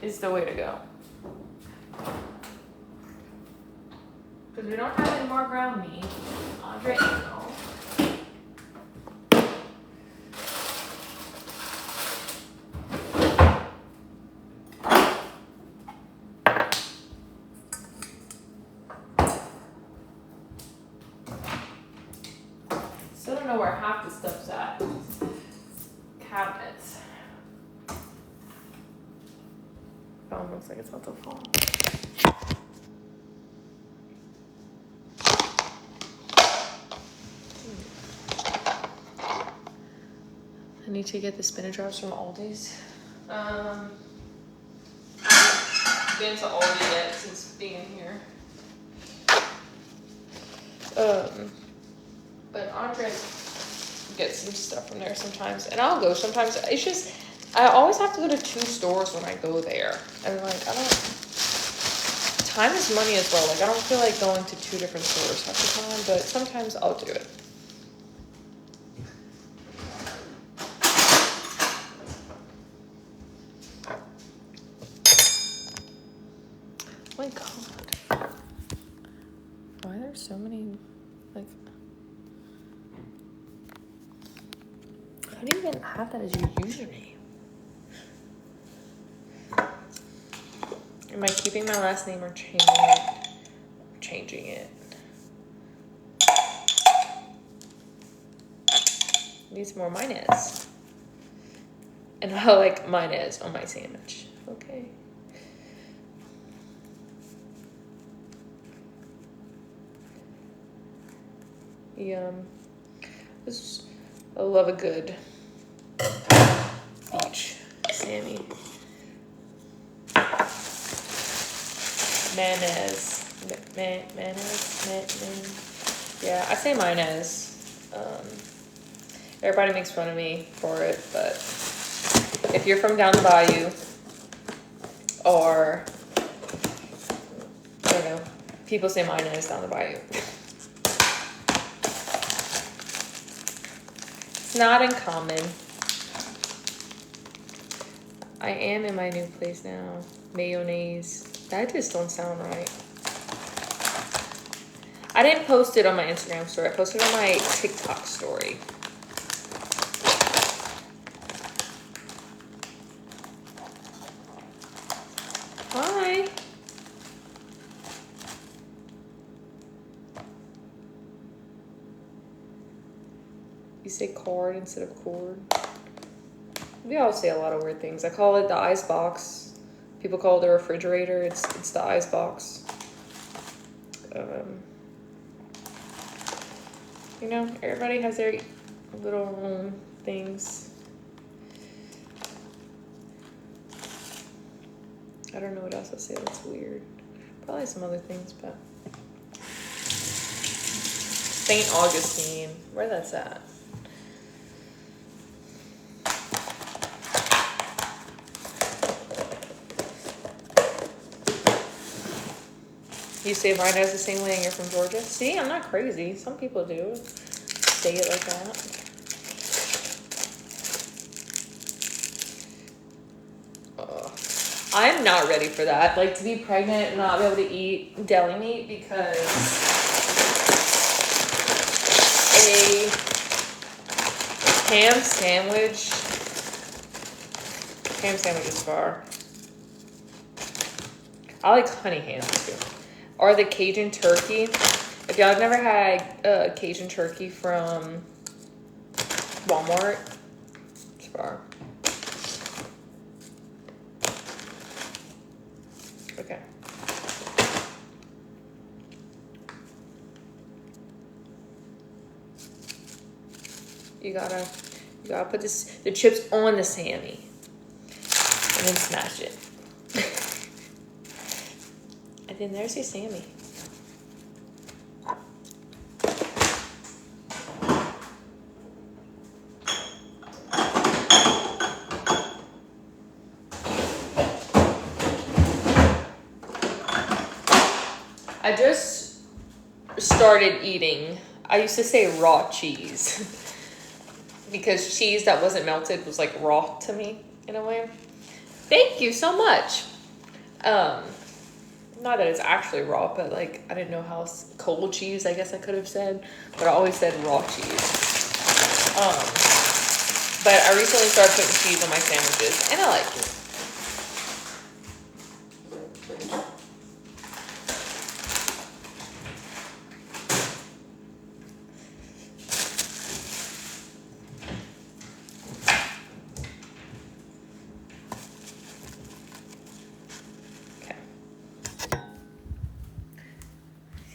Is the way to go. Because we don't have any more ground meat. Andre ate it all. Still don't know where half the stuff's at. Cabinets. Phone looks like it's about to fall. I need to get the spinach wraps from Aldi's. been to Aldi yet since being here. But Andre gets some stuff from there sometimes, and I'll go sometimes. It's just I always have to go to 2 stores when I go there, and like I don't. Time is money as well. Like I don't feel like going to 2 different stores half the time, but sometimes I'll do it. Oh my god. Why are there so many, like, how do you even have that as your username? Am I keeping my last name or changing it? I'm changing it. Needs more mayonnaise. And I like mayonnaise on my sandwich. Okay. Yum. I love a good beach Sammy. Mayonnaise. Mayonnaise. Yeah, I say mayonnaise. Everybody makes fun of me for it, but if you're from down the bayou, or I don't know, people say mayonnaise down the bayou. It's not uncommon. I am in my new place now. Mayonnaise. That just don't sound right. I didn't post it on my Instagram story. I posted it on my TikTok story. Hi. You say cord instead of cord. We all say a lot of weird things. I call it the ice box. People call it the refrigerator. It's the ice box. You know, everybody has their little own things. I don't know what else I'll say that's weird. Probably some other things, but St. Augustine, where that's at. You say mayonnaise the same way and you're from Georgia? See, I'm not crazy. Some people do say it like that. I'm not ready for that. Like, to be pregnant and not be able to eat deli meat because a ham sandwich is far. I like honey hams too. Or the Cajun turkey. If y'all have never had Cajun turkey from Walmart, it's far. Okay. You gotta put the chips on the Sammy and then smash it. And then there's your Sammy. I just started eating, I used to say raw cheese because cheese that wasn't melted was like raw to me in a way. Thank you so much. Not that it's actually raw, but like I didn't know how cold cheese, I guess I could have said, but I always said raw cheese. But I recently started putting cheese on my sandwiches and I like it.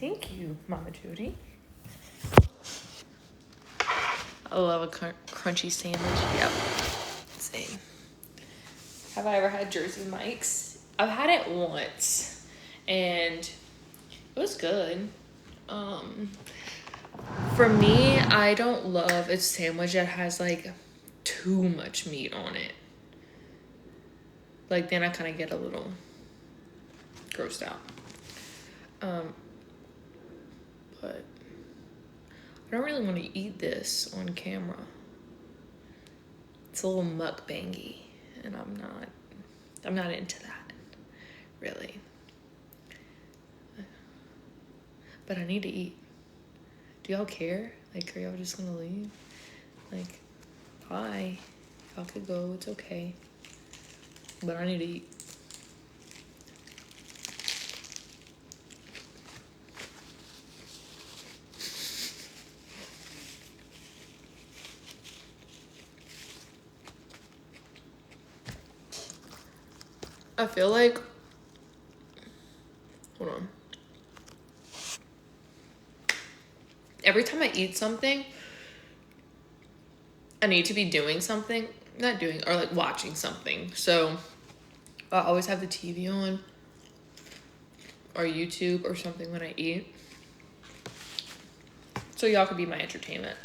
Thank you, Mama Judy. I love a crunchy sandwich. Yep. Same. Have I ever had Jersey Mike's? I've had it once and it was good. For me, I don't love a sandwich that has like too much meat on it. Like then I kind of get a little grossed out. But I don't really want to eat this on camera. It's a little mukbangy, and I'm not into that, really. But I need to eat. Do y'all care? Like, are y'all just gonna leave? Like, bye. Y'all could go, it's okay. But I need to eat. I feel like, hold on. Every time I eat something, I need to be doing something, not doing, or like watching something. So I always have the TV on or YouTube or something when I eat. So y'all could be my entertainment.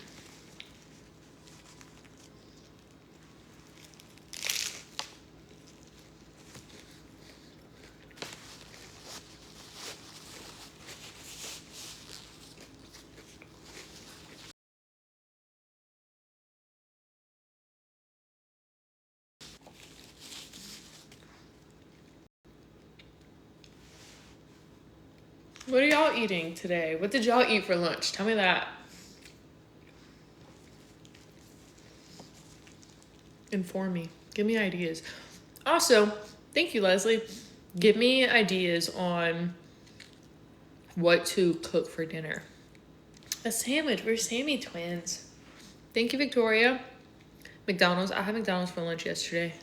What are y'all eating today? What did y'all eat for lunch? Tell me that. Inform me. Give me ideas. Also, thank you, Leslie. Give me ideas on what to cook for dinner. A sandwich. We're Sammy twins. Thank you, Victoria. McDonald's. I had McDonald's for lunch yesterday.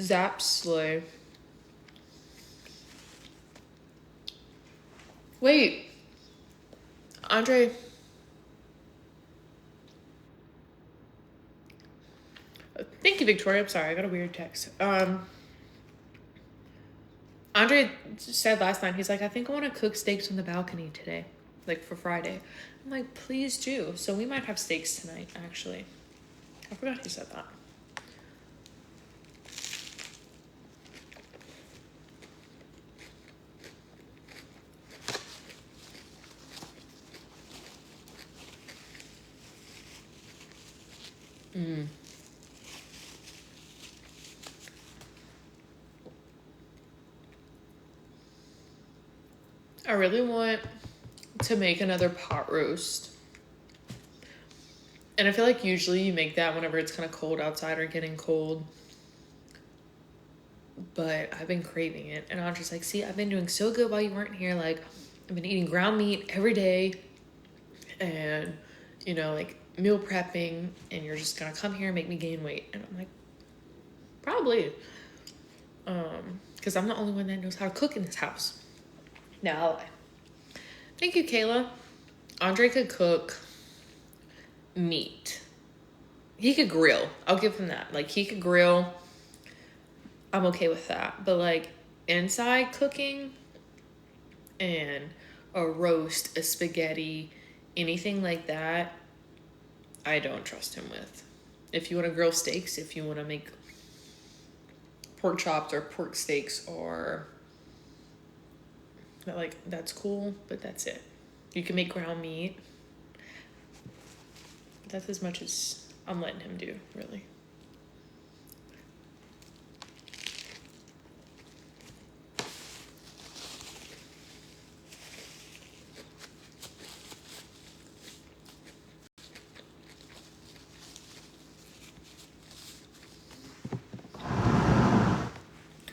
Zap Slay. Wait. Andre. Thank you, Victoria. I'm sorry. I got a weird text. Andre said last night, he's like, I think I want to cook steaks on the balcony today, like for Friday. I'm like, please do. So we might have steaks tonight, actually. I forgot he said that. I really want to make another pot roast. And I feel like usually you make that whenever it's kind of cold outside or getting cold. But I've been craving it. And I'm just like, see, I've been doing so good while you weren't here. Like, I've been eating ground meat every day. And, you know, like meal prepping. And you're just going to come here and make me gain weight. And I'm like, probably. Because I'm the only one that knows how to cook in this house. Now, thank you, Kayla. Andre could cook meat. He could grill. I'll give him that. Like, he could grill. I'm okay with that. But, like, inside cooking and a roast, a spaghetti, anything like that, I don't trust him with. If you want to grill steaks, if you want to make pork chops or pork steaks or, like, that's cool, but that's it. You can make ground meat. That's as much as I'm letting him do, really.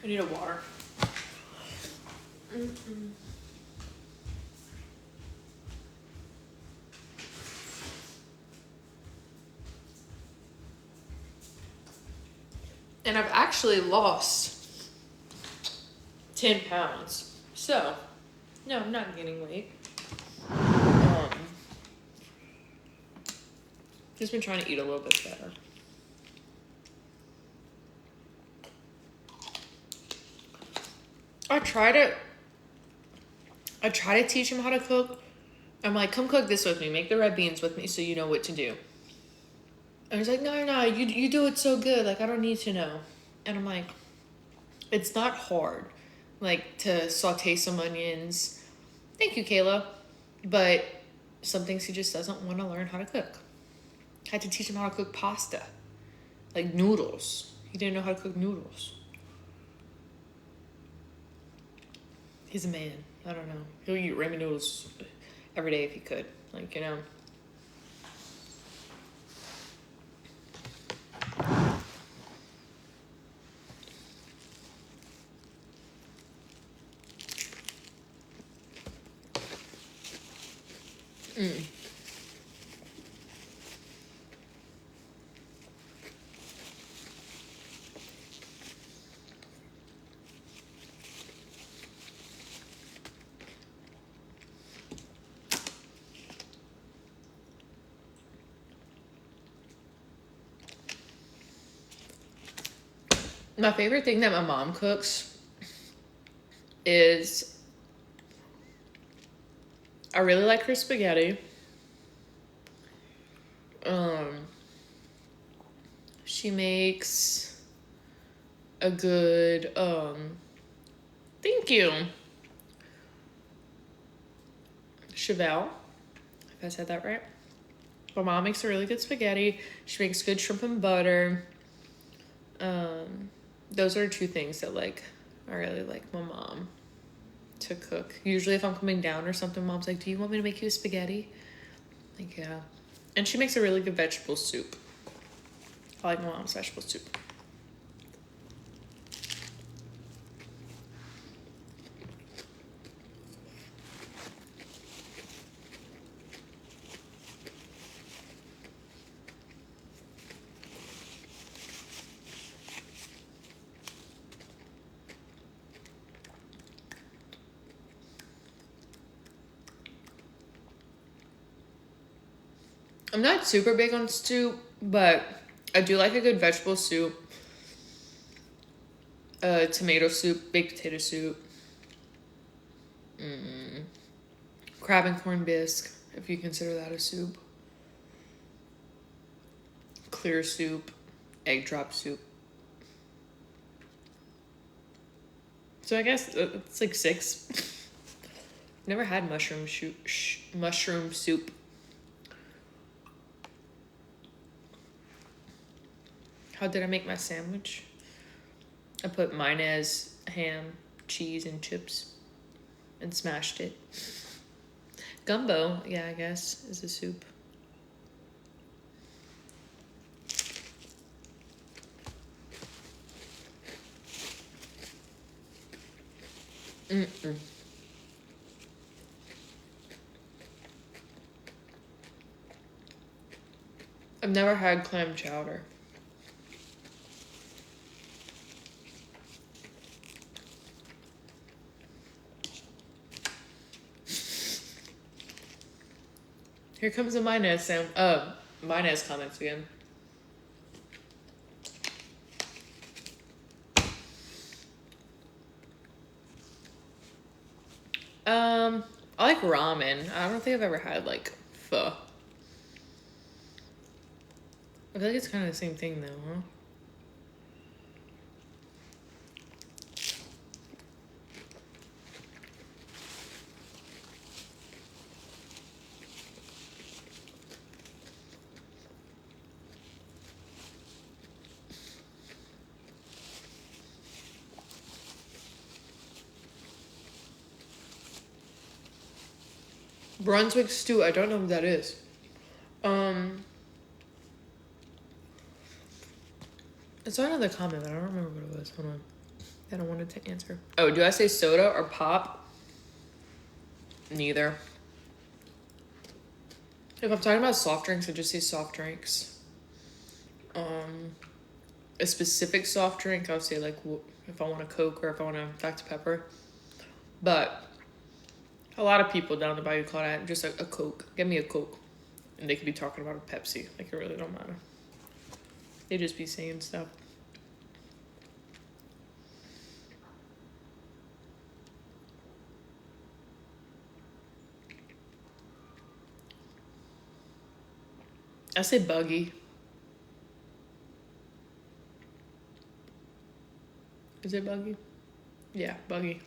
I need a water. And I've actually lost 10 pounds. So, no, I'm not gaining weight. Just been trying to eat a little bit better. I try to teach him how to cook. I'm like, come cook this with me. Make the red beans with me so you know what to do. And he's like, no, you do it so good. Like, I don't need to know. And I'm like, it's not hard. Like, to saute some onions. Thank you, Kayla. But some things he just doesn't want to learn how to cook. I had to teach him how to cook pasta. Like noodles. He didn't know how to cook noodles. He's a man. I don't know. He'll eat ramen noodles every day if he could. Like, you know. My favorite thing that my mom cooks is, I really like her spaghetti. She makes a good, thank you, Chevelle, if I said that right. My mom makes a really good spaghetti. She makes good shrimp and butter. Those are two things that, like, I really like my mom to cook. Usually if I'm coming down or something, mom's like, do you want me to make you a spaghetti? Like, yeah. And she makes a really good vegetable soup. I like my mom's vegetable soup. I'm not super big on soup, but I do like a good vegetable soup. Tomato soup, baked potato soup. Crab and corned bisque, if you consider that a soup. Clear soup, egg drop soup. So I guess it's like 6. Never had mushroom soup. How did I make my sandwich? I put mayonnaise, ham, cheese, and chips and smashed it. Gumbo, yeah, I guess, is a soup. I've never had clam chowder. Here comes the mayonnaise mayonnaise comments again. I like ramen. I don't think I've ever had like pho. I feel like it's kind of the same thing though, huh? Brunswick stew, I don't know what that is. It's on another comment, but I don't remember what it was. Hold on. I don't want to answer. Oh, do I say soda or pop? Neither. If I'm talking about soft drinks, I just say soft drinks. a specific soft drink, I would say like if I want a Coke or if I want a Dr. Pepper. But a lot of people down the bayou call that just a Coke. Give me a Coke. And they could be talking about a Pepsi. Like, it really don't matter. They just be saying stuff. I say buggy. Is it buggy? Yeah, buggy.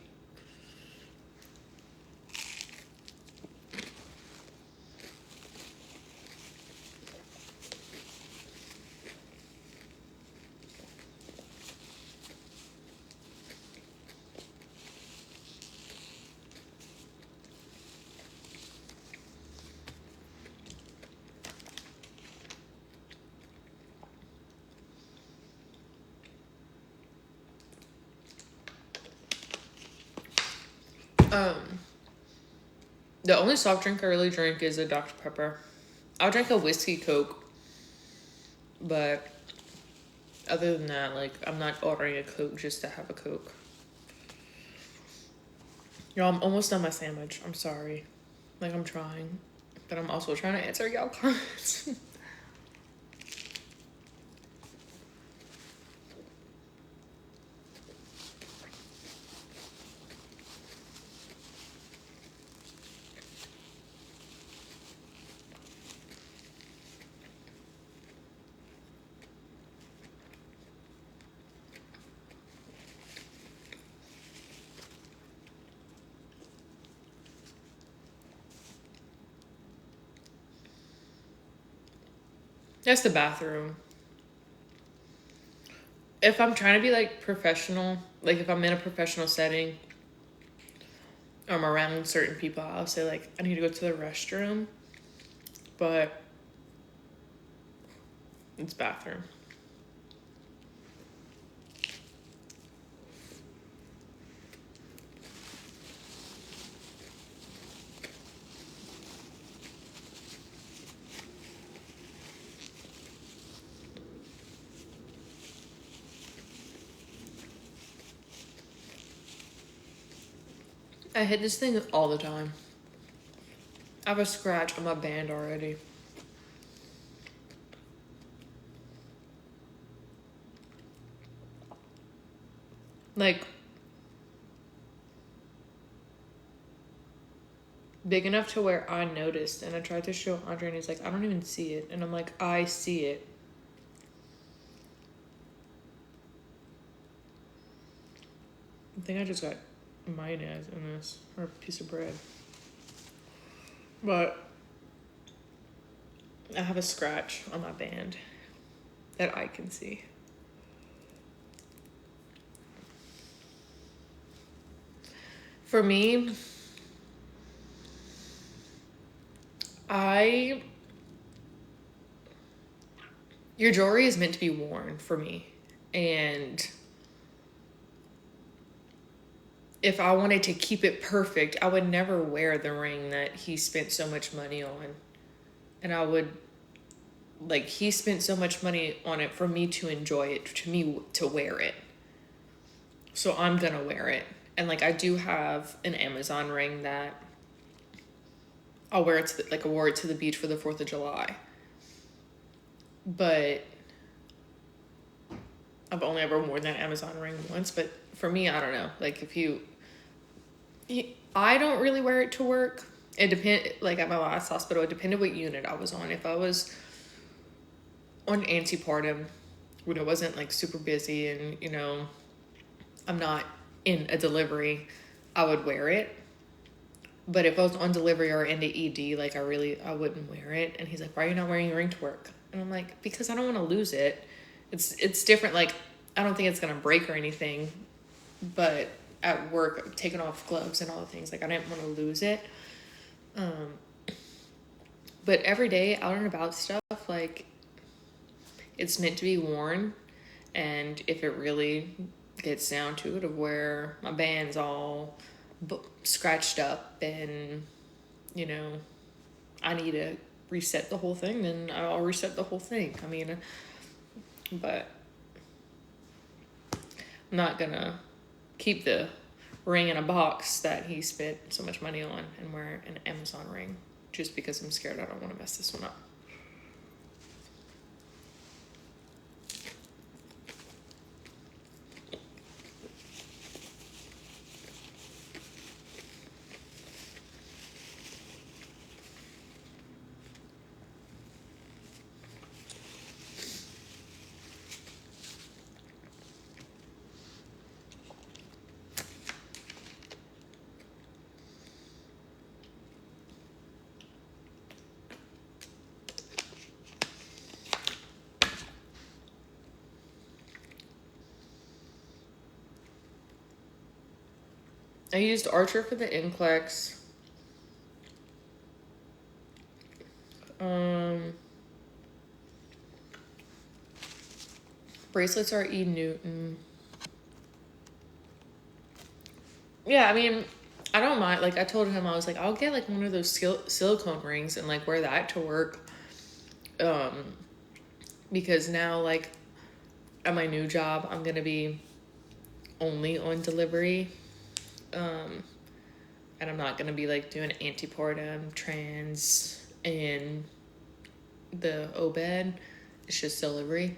The only soft drink I really drink is a Dr. Pepper. I'll drink a whiskey Coke, but other than that, like, I'm not ordering a Coke just to have a Coke. Y'all, I'm almost done my sandwich. I'm sorry. Like, I'm trying, but I'm also trying to answer y'all comments. That's the bathroom. If I'm trying to be like professional, like if I'm in a professional setting or I'm around certain people, I'll say like I need to go to the restroom, but it's bathroom. I hit this thing all the time. I have a scratch on my band already. Like, big enough to where I noticed, and I tried to show Andre, and he's like, I don't even see it. And I'm like, I see it. I think I just got mayonnaise in this, or a piece of bread. But I have a scratch on my band that I can see. For me, your jewelry is meant to be worn for me. And if I wanted to keep it perfect, I would never wear the ring that he spent so much money on. And I would, like, he spent so much money on it for me to enjoy it, to me to wear it. So I'm gonna wear it. And like, I do have an Amazon ring that I'll wear it to like, I wore it to the beach for the 4th of July. But I've only ever worn that Amazon ring once. But for me, I don't know. Like, I don't really wear it to work. It depend. Like, at my last hospital, it depended what unit I was on. If I was on antepartum, when it wasn't like super busy and, you know, I'm not in a delivery, I would wear it. But if I was on delivery or in the ED, like, I wouldn't wear it. And he's like, why are you not wearing your ring to work? And I'm like, because I don't want to lose it. It's different. Like, I don't think it's going to break or anything. But at work, I'm taking off gloves and all the things. Like, I didn't want to lose it. But every day, out and about stuff, like, it's meant to be worn. And if it really gets down to it, of where my band's all scratched up and, you know, I need to reset the whole thing, then I'll reset the whole thing. I mean, but I'm not gonna keep the ring in a box that he spent so much money on and wear an Amazon ring just because I'm scared I don't want to mess this one up. I used Archer for the NCLEX. Bracelets are E. Newton. Yeah, I mean, I don't mind. Like, I told him, I was like, I'll get like one of those silicone rings and like wear that to work. Because now, like, at my new job, I'm gonna be only on delivery. And I'm not gonna be like doing antepartum, trans, and the OBED. It's just delivery.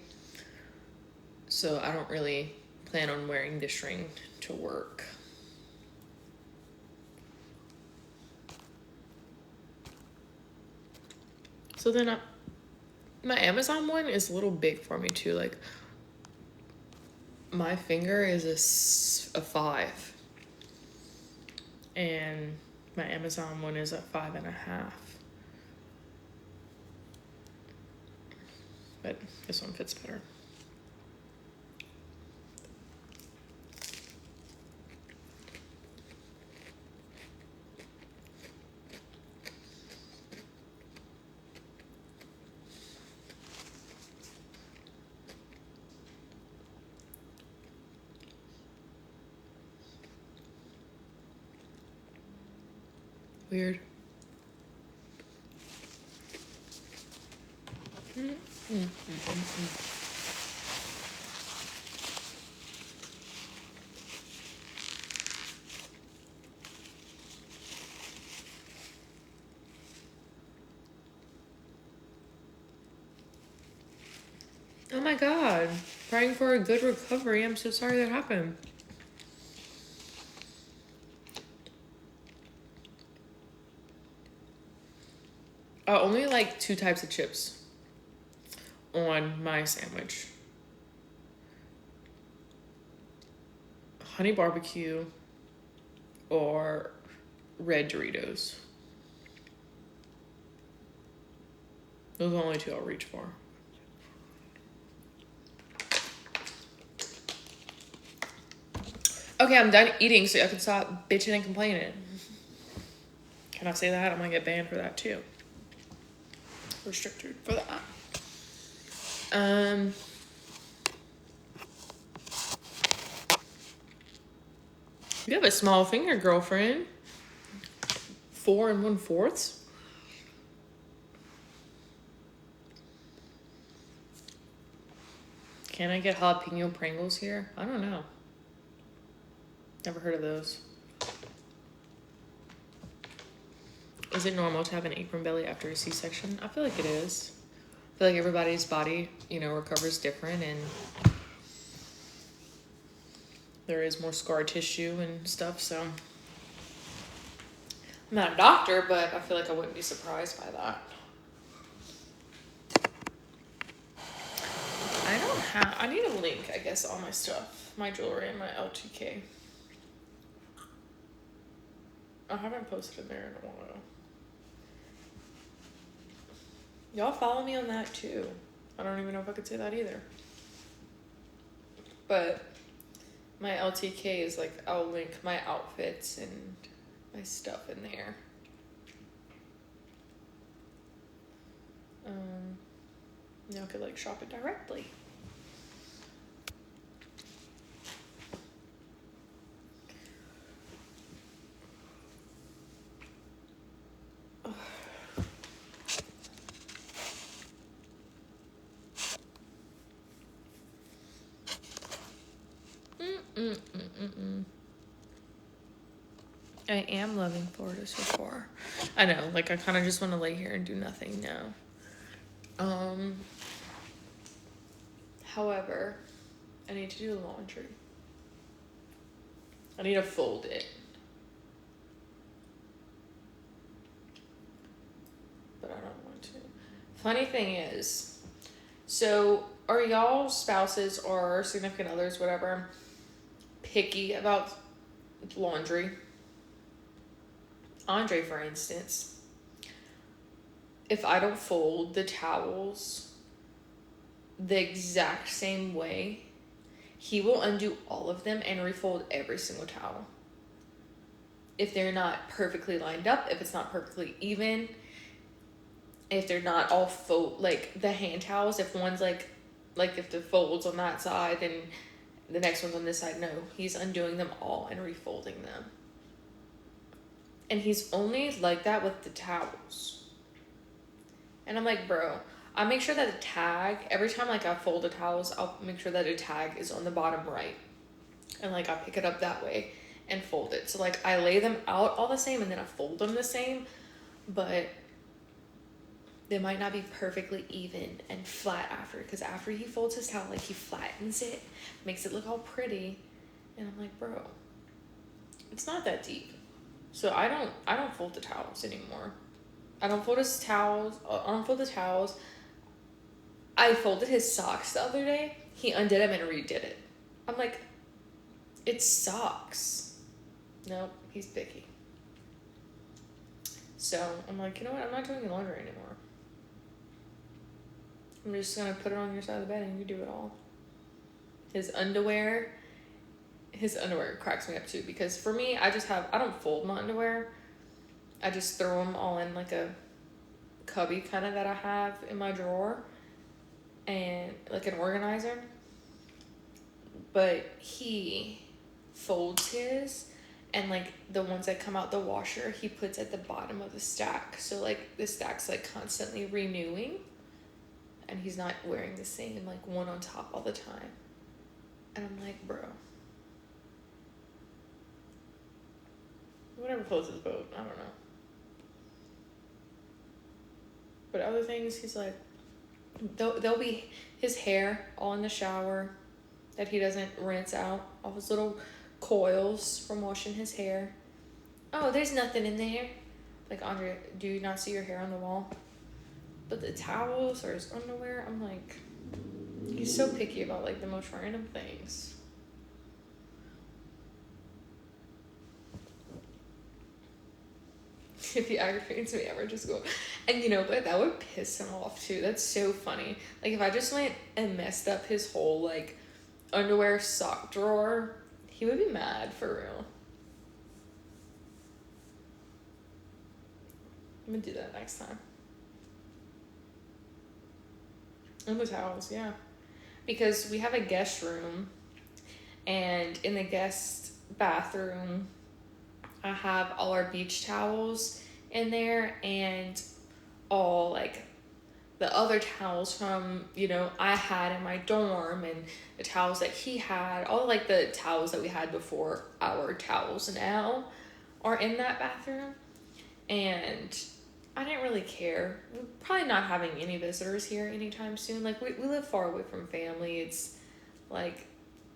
So I don't really plan on wearing this ring to work. So then my Amazon one is a little big for me too. Like, my finger is a 5. And my Amazon one is a 5.5. But this one fits better. Weird. Oh my God. Praying for a good recovery. I'm so sorry that happened. I only like 2 types of chips on my sandwich. Honey barbecue or red Doritos. Those are the only 2 I'll reach for. Okay, I'm done eating so I can stop bitching and complaining. Can I say that? I'm gonna get banned for that too. Restricted for that. You have a small finger, girlfriend. 4 1/4. Can I get jalapeno Pringles here? I don't know. Never heard of those. Is it normal to have an apron belly after a C-section? I feel like it is. I feel like everybody's body, recovers different, and there is more scar tissue and stuff, so. I'm not a doctor, but I feel like I wouldn't be surprised by that. I need a link, I guess, all my stuff. My jewelry and my LTK. I haven't posted in there in a while. Y'all follow me on that too. I don't even know if I could say that either. But my LTK is like, I'll link my outfits and my stuff in there. Y'all could like shop it directly. I am loving Florida so far. I know, like I kind of just want to lay here and do nothing now. However, I need to do the laundry. I need to fold it. But I don't want to. Funny thing is, so are y'all spouses or significant others, whatever, picky about laundry? Andre, for instance, if I don't fold the towels the exact same way, he will undo all of them and refold every single towel. If they're not perfectly lined up, if it's not perfectly even, if they're not all like the hand towels, if one's like if the fold's on that side, then the next one's on this side. No, he's undoing them all and refolding them. And he's only like that with the towels. And I'm like, bro, I make sure that the tag, every time like I fold the towels, I'll make sure that a tag is on the bottom right. And like I pick it up that way and fold it. So like I lay them out all the same and then I fold them the same, but they might not be perfectly even and flat after. Because after he folds his towel, like he flattens it, makes it look all pretty. And I'm like, bro, it's not that deep. So I don't fold the towels anymore. I don't fold his towels. I don't fold the towels. I folded his socks the other day. He undid them and redid it. I'm like, it's socks. Nope, he's picky. So I'm like, you know what? I'm not doing the laundry anymore. I'm just gonna put it on your side of the bed and you do it all. His underwear cracks me up too, because for me, I don't fold my underwear. I just throw them all in like a cubby kind of that I have in my drawer, and like an organizer. But he folds his, and like the ones that come out the washer, he puts at the bottom of the stack. So like the stack's like constantly renewing, and he's not wearing the same like one on top all the time. And I'm like, bro, whatever floats his boat, I don't know. But other things, he's like, there'll be his hair all in the shower that he doesn't rinse out, all his little coils from washing his hair. Oh, there's nothing in there. Like, Andre, do you not see your hair on the wall? But the towels or his underwear, I'm like, he's so picky about like the most random things. If he aggravates me, I would just go. And you know what? That would piss him off too. That's so funny. Like if I just went and messed up his whole like underwear sock drawer, he would be mad for real. I'm gonna do that next time. And the towels, yeah. Because we have a guest room, and in the guest bathroom, I have all our beach towels in there, and all like the other towels from, you know, I had in my dorm, and the towels that he had, all like the towels that we had before our towels now are in that bathroom. And I didn't really care. We're probably not having any visitors here anytime soon. Like we live far away from family. It's like,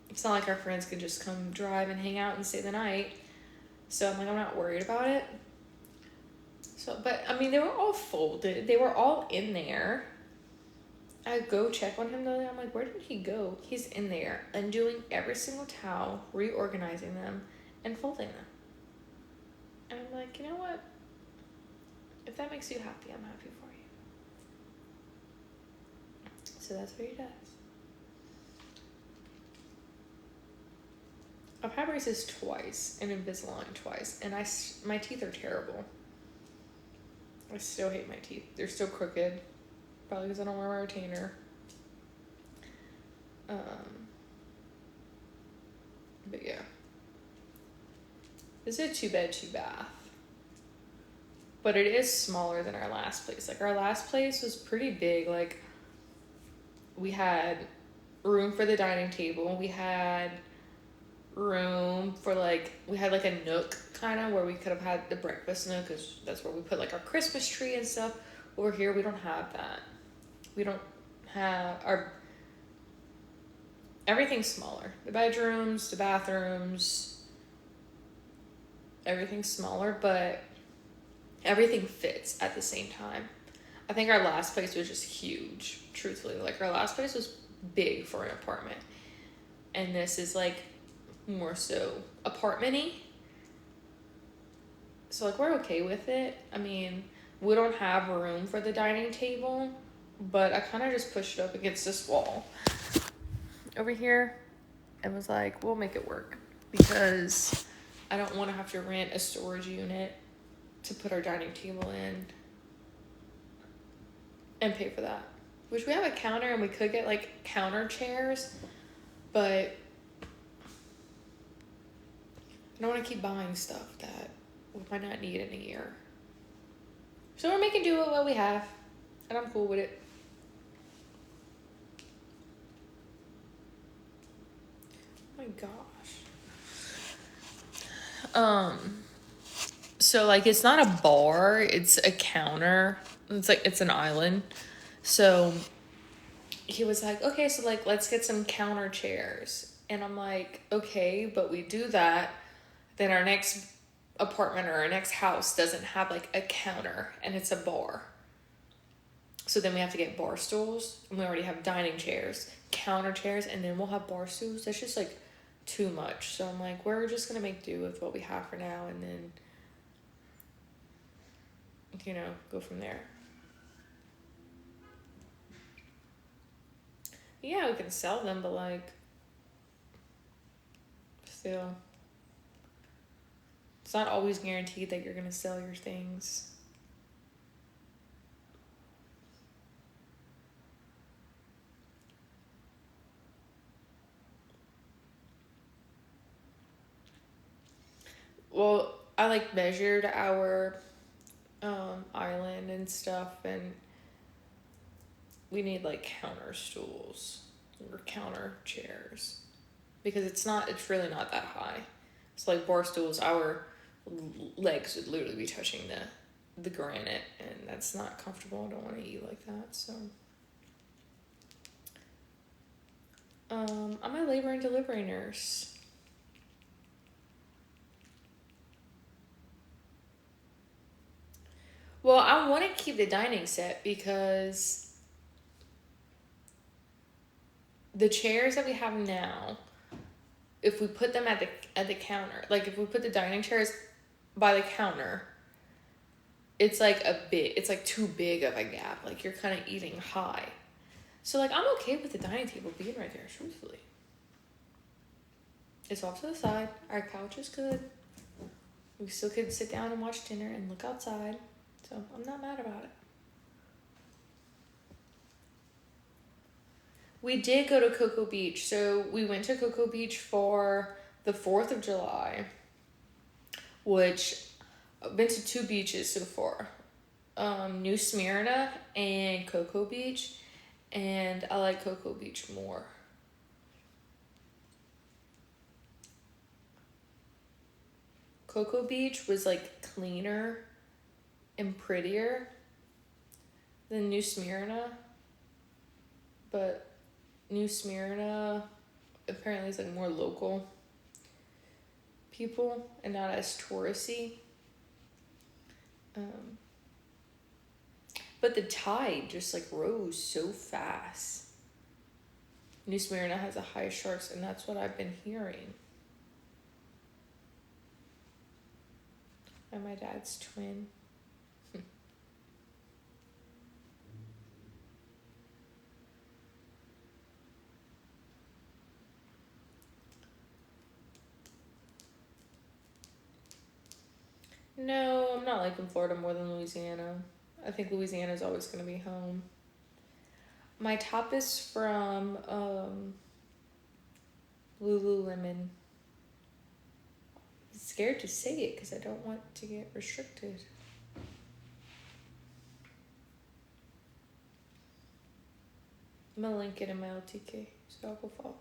it's not like our friends could just come drive and hang out and stay the night. So I'm like, I'm not worried about it. So, but I mean, they were all folded. They were all in there. I go check on him though. I'm like, where did he go? He's in there, undoing every single towel, reorganizing them, and folding them. And I'm like, you know what? If that makes you happy, I'm happy for you. So that's what he does. I've had braces twice and Invisalign twice, and my teeth are terrible. I still hate my teeth. They're still crooked. Probably because I don't wear my retainer. But yeah. This is a 2-bed, 2-bath. But it is smaller than our last place. Like, our last place was pretty big. Like, we had room for the dining table. We had room for like, we had like a nook kind of where we could have had the breakfast nook, because that's where we put like our Christmas tree and stuff. Over here, we don't have that. We don't have our, everything's smaller. The bedrooms, the bathrooms, everything's smaller, but everything fits at the same time. I think our last place was just huge, truthfully. Like, our last place was big for an apartment. And this is like more so apartment-y. So like, we're okay with it. I mean, we don't have room for the dining table, but I kind of just pushed it up against this wall over here and was like, we'll make it work, because I don't want to have to rent a storage unit to put our dining table in and pay for that. Which, we have a counter and we could get like counter chairs, but I don't want to keep buying stuff that we might not need in a year. So we're making do with what we have, and I'm cool with it. Oh my gosh. So like, it's not a bar, it's a counter. It's like, it's an island. So he was like, okay, so like, let's get some counter chairs. And I'm like, okay, but we do that, then our next apartment or our next house doesn't have like a counter and it's a bar. So then we have to get bar stools, and we already have dining chairs, counter chairs, and then we'll have bar stools. That's just like too much. So I'm like, we're just gonna make do with what we have for now, and then, you know, go from there. Yeah, we can sell them, but like, still, it's not always guaranteed that you're gonna sell your things. Well, I like measured our island and stuff, and we need like counter stools or counter chairs, because it's really not that high. So like, bar stools, our legs would literally be touching the granite, and that's not comfortable. I don't want to eat like that. So I'm a labor and delivery nurse. Well, I want to keep the dining set, because the chairs that we have now, if we put them at the counter, like if we put the dining chairs by the counter, it's like it's like too big of a gap. Like, you're kind of eating high. So like, I'm okay with the dining table being right there, truthfully. It's off to the side. Our couch is good. We still could sit down and watch dinner and look outside. So I'm not mad about it. We did go to Cocoa Beach. So we went to Cocoa Beach for the 4th of July, which I've been to 2 beaches so far. New Smyrna and Cocoa Beach, and I like Cocoa Beach more. Cocoa Beach was like cleaner and prettier than New Smyrna, but New Smyrna apparently is like more local people and not as touristy. But the tide just like rose so fast. New Smyrna has the highest sharks, and that's what I've been hearing. And my dad's twin. No, I'm not liking Florida more than Louisiana. I think Louisiana is always going to be home. My top is from Lululemon. I'm scared to say it because I don't want to get restricted. I'm going to link it in my LTK, so I'll go follow it.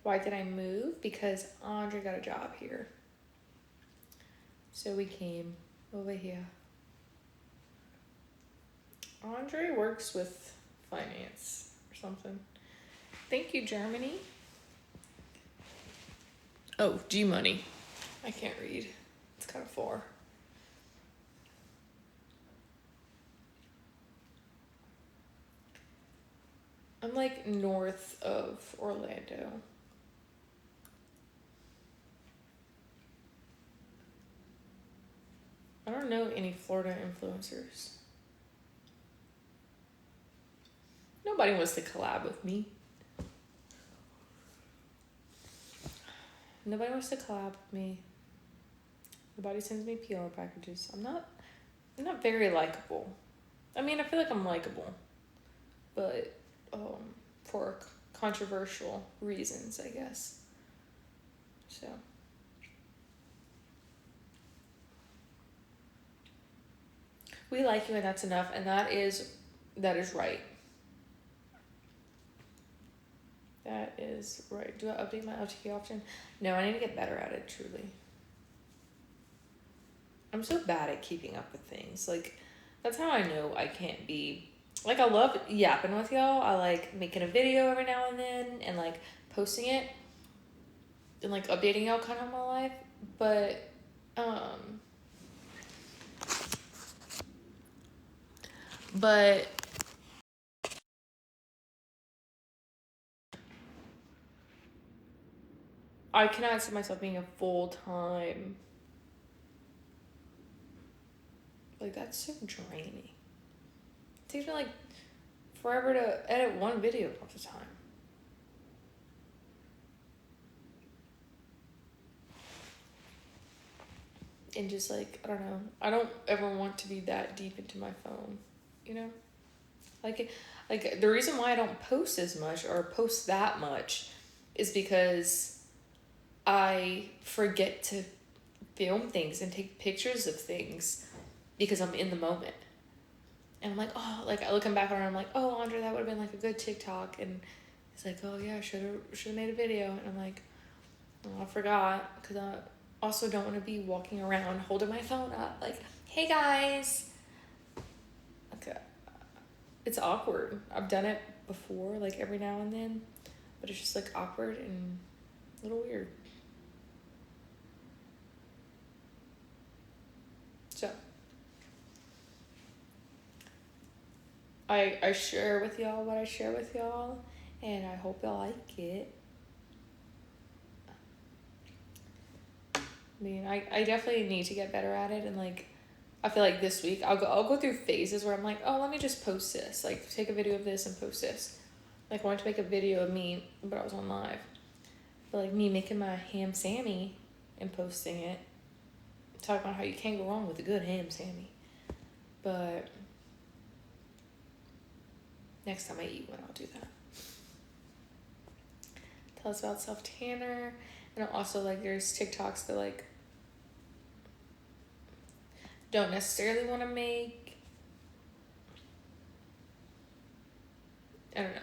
Why did I move? Because Andre got a job here. So we came over here. Andre works with finance or something. Thank you, Germany. Oh, G Money. I can't read. It's kind of far. I'm like north of Orlando. I don't know any Florida influencers. Nobody wants to collab with me. Nobody wants to collab with me. Nobody sends me PR packages. I'm not very likable. I mean, I feel like I'm likable, but for controversial reasons, I guess. So. We like you and that's enough, and that is right. That is right. Do I update my LTK often? No, I need to get better at it, truly. I'm so bad at keeping up with things. Like, that's how I know I can't be... Like, I love yapping with y'all. I like making a video every now and then and, like, posting it and, like, updating y'all kind of my life. But, I cannot see myself being a full-time... Like, that's so draining. It takes me, like, forever to edit one video at a time. And just, like, I don't know. I don't ever want to be that deep into my phone, you know? Like, the reason why I don't post as much or post that much is because I forget to film things and take pictures of things because I'm in the moment. And I'm like, oh, like, looking back on it, I'm like, oh, Andre, that would have been, like, a good TikTok. And he's like, oh, yeah, should have made a video. And I'm like, oh, I forgot, because I also don't want to be walking around holding my phone up, like, hey, guys. Okay. It's awkward. I've done it before, like, every now and then. But it's just, like, awkward and a little weird. So... I share with y'all what I share with y'all, and I hope y'all like it. I mean, I definitely need to get better at it, and, like, I feel like this week I'll go through phases where I'm like, oh, let me just post this, like, take a video of this and post this. Like, I wanted to make a video of me, but I was on live. But, like, me making my ham Sammy and posting it, talking about how you can't go wrong with a good ham Sammy. But next time I eat one, I'll do that. Tell us about self-tanner. And also, like, there's TikToks that, like, don't necessarily want to make. I don't know.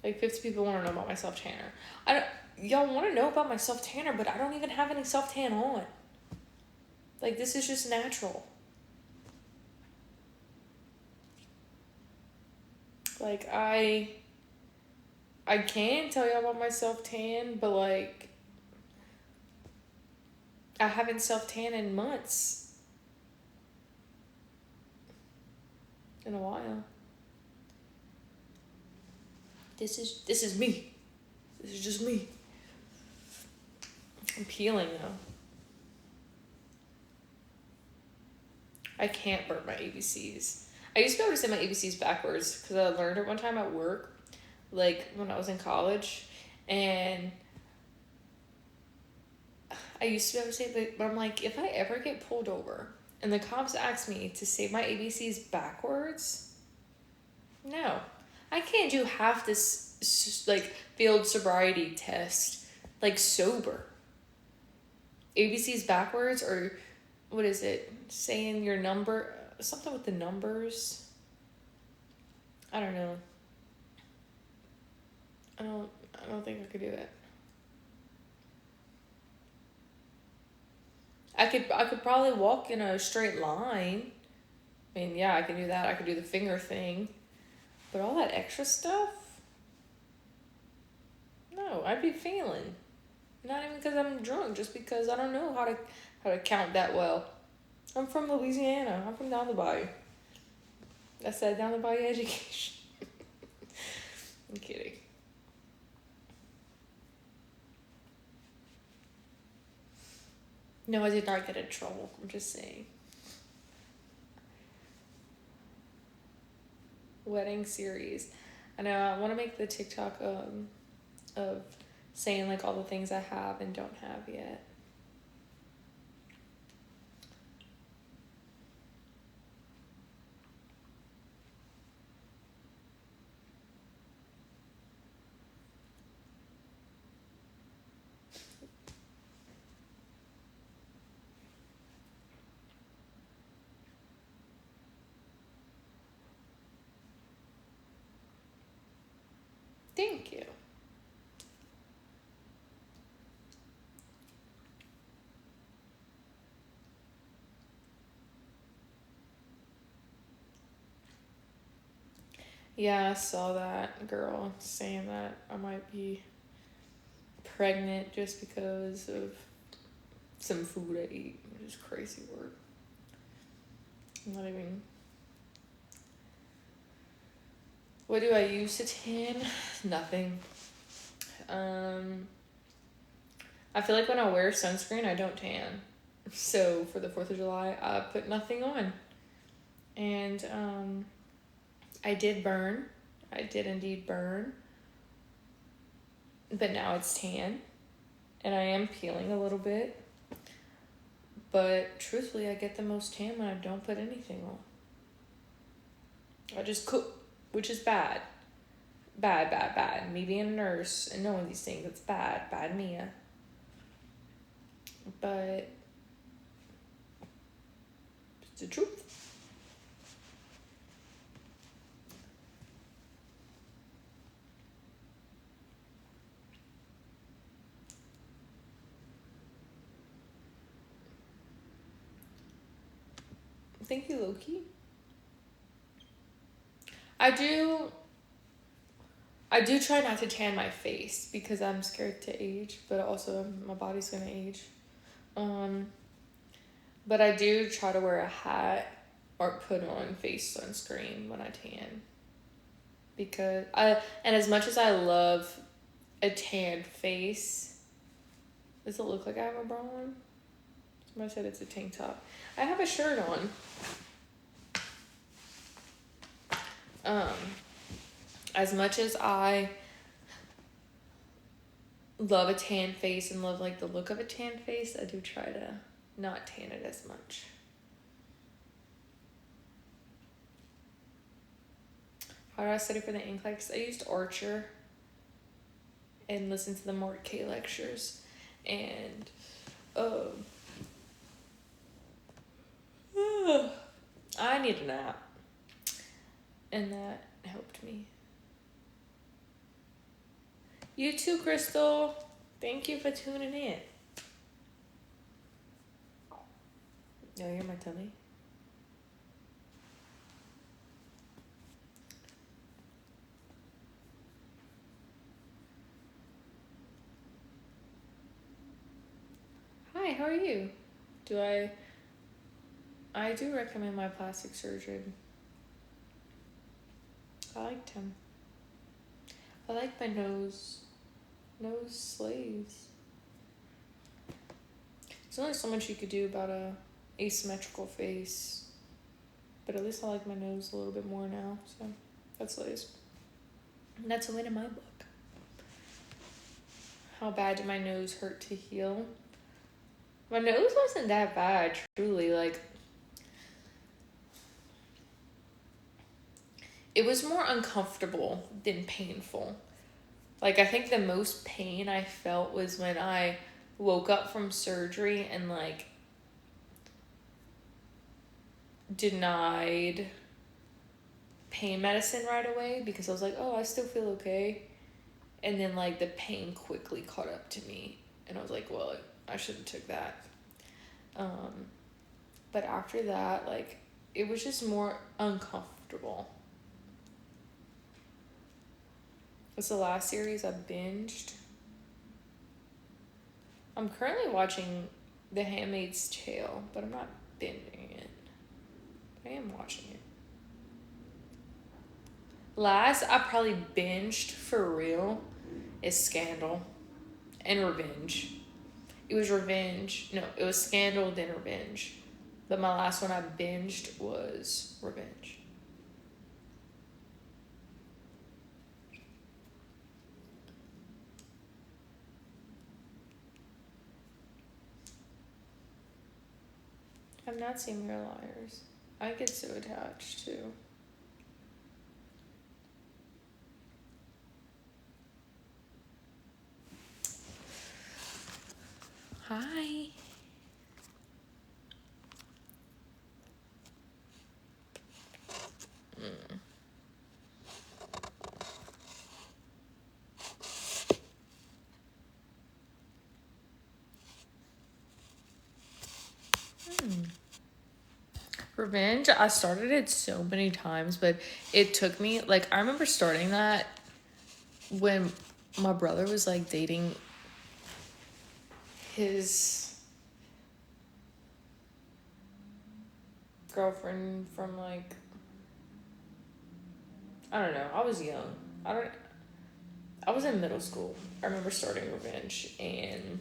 Like, 50 people want to know about my self-tanner. Y'all want to know about my self-tanner, but I don't even have any self-tan on. Like, this is just natural. Like, I can tell y'all about my self-tan, but, like, I haven't self-tan in months. In a while. This is me. This is just me. I'm peeling, though. I can't burn my ABCs. I used to be able to say my ABCs backwards because I learned it one time at work, like, when I was in college, and I used to be able to say it, but I'm like, if I ever get pulled over and the cops ask me to say my ABCs backwards, no. I can't do half this, like, field sobriety test, like, sober. ABCs backwards, or what is it? Saying your number, something with the numbers. I don't know. I don't think I could do that. I could probably walk in a straight line. I mean, yeah, I can do that. I could do the finger thing. But all that extra stuff? No, I'd be failing. Not even because I'm drunk, just because I don't know how to count that well. I'm from Louisiana. I'm from down the bayou. I said down the bayou education. I'm kidding. No, I did not get in trouble. I'm just saying. Wedding series. I know I want to make the TikTok of saying like all the things I have and don't have yet. Thank you. Yeah, I saw that girl saying that I might be pregnant just because of some food I eat, which is crazy word. I'm not even. What do I use to tan? Nothing. I feel like when I wear sunscreen, I don't tan. So for the 4th of July, I put nothing on. And I did burn. I did indeed burn. But now it's tan. And I am peeling a little bit. But truthfully, I get the most tan when I don't put anything on. I just cook, which is bad. Bad. Me being a nurse and knowing these things, it's bad. Bad Mia. But it's the truth. Thank you, Loki. I do try not to tan my face because I'm scared to age, but also my body's gonna age. But I do try to wear a hat or put on face sunscreen when I tan. Because and as much as I love a tanned face, does it look like I have a bra on? Somebody said it's a tank top. I have a shirt on. As much as I love a tan face and love like the look of a tan face, I do try to not tan it as much. How did I study for the NCLEX? I used Archer and listened to the Mort K lectures, and I need a nap, and that helped me. You too, Crystal. Thank you for tuning in. Oh, you're my tummy. Hi, how are you? I do recommend my plastic surgeon. I liked him. I like my nose sleeves. There's only so much you could do about a asymmetrical face. But at least I like my nose a little bit more now, so that's nice. And that's a win in my book. How bad did my nose hurt to heal? My nose wasn't that bad, truly. Like, it was more uncomfortable than painful. Like, I think the most pain I felt was when I woke up from surgery and, like, denied pain medicine right away because I was like, oh, I still feel okay. And then, like, the pain quickly caught up to me. And I was like, well, I should have took that. But after that, like, it was just more uncomfortable. What's the last series I binged? I'm currently watching The Handmaid's Tale, but I'm not binging it. I am watching it. Last I probably binged for real is Scandal and Revenge. It was Revenge. No, it was Scandal, then Revenge. But my last one I binged was Revenge. I've not seen Real Liars. I get so attached too. Hi. Revenge, I started it so many times, but it took me, like, I remember starting that when my brother was, like, dating his girlfriend from, like, I don't know, I was young. I was in middle school. I remember starting Revenge, and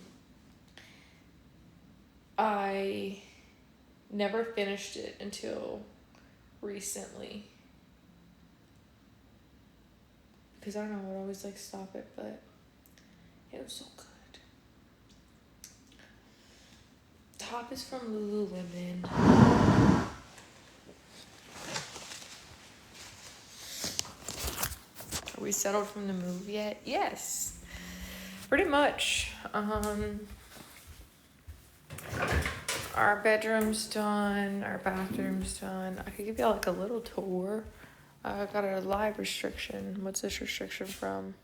I never finished it until recently. Because I don't know, I would always, like, stop it, but it was so good. Top is from Lululemon. Are we settled from the move yet? Yes. Pretty much. Our bedroom's done. Our bathroom's done. I could give you like a little tour. I got a live restriction. What's this restriction from?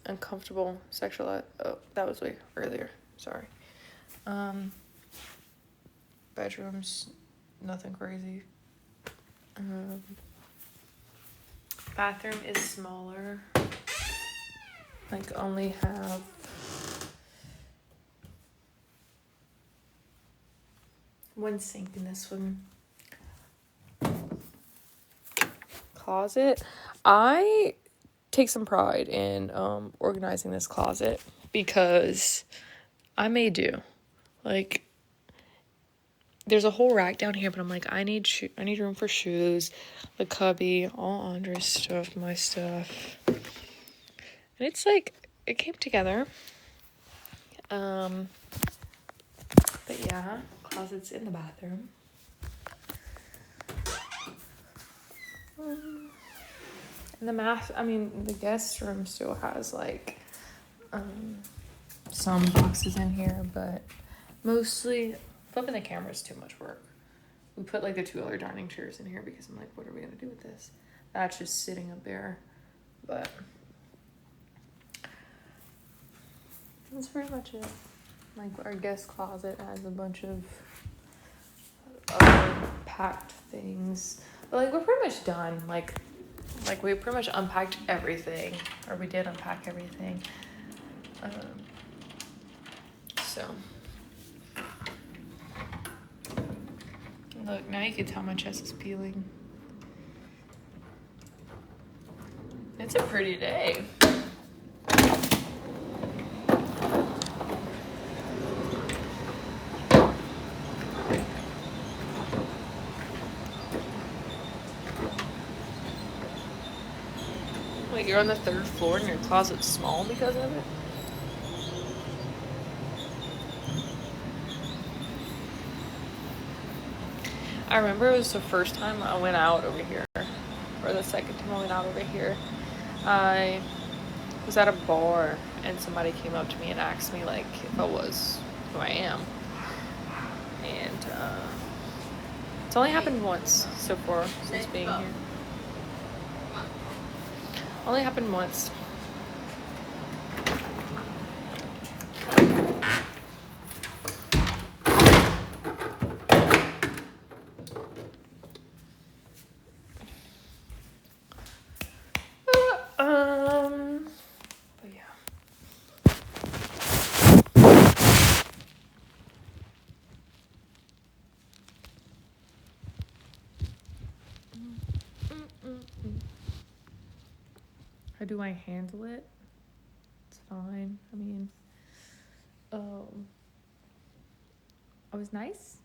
Uncomfortable sexual. Oh, that was way earlier. Sorry. Bedroom's nothing crazy. Bathroom is smaller. Like only have one sink in this one. Closet. I take some pride in organizing this closet because I may do. Like, there's a whole rack down here, but I'm like, I need room for shoes, the cubby, all Andre's stuff, my stuff. And it's like, it came together. But yeah, closet's in the bathroom. And the guest room still has like some boxes in here, but mostly flipping the camera is too much work. We put like the 2 other dining chairs in here because I'm like, what are we gonna do with this? That's just sitting up there, but that's pretty much it. Like, our guest closet has a bunch of packed things, but like, we're pretty much done. Like we pretty much unpacked everything, or we did unpack everything. So look, now you can tell my chest is peeling. It's a pretty day. Like, you're on the 3rd floor and your closet's small because of it? I remember it was the first time I went out over here, or the second time I went out over here. I was at a bar and somebody came up to me and asked me like if I was who I am. And it's only happened once so far since being here. Only happened once. But yeah. How do I handle it? It's fine. I mean, I was nice.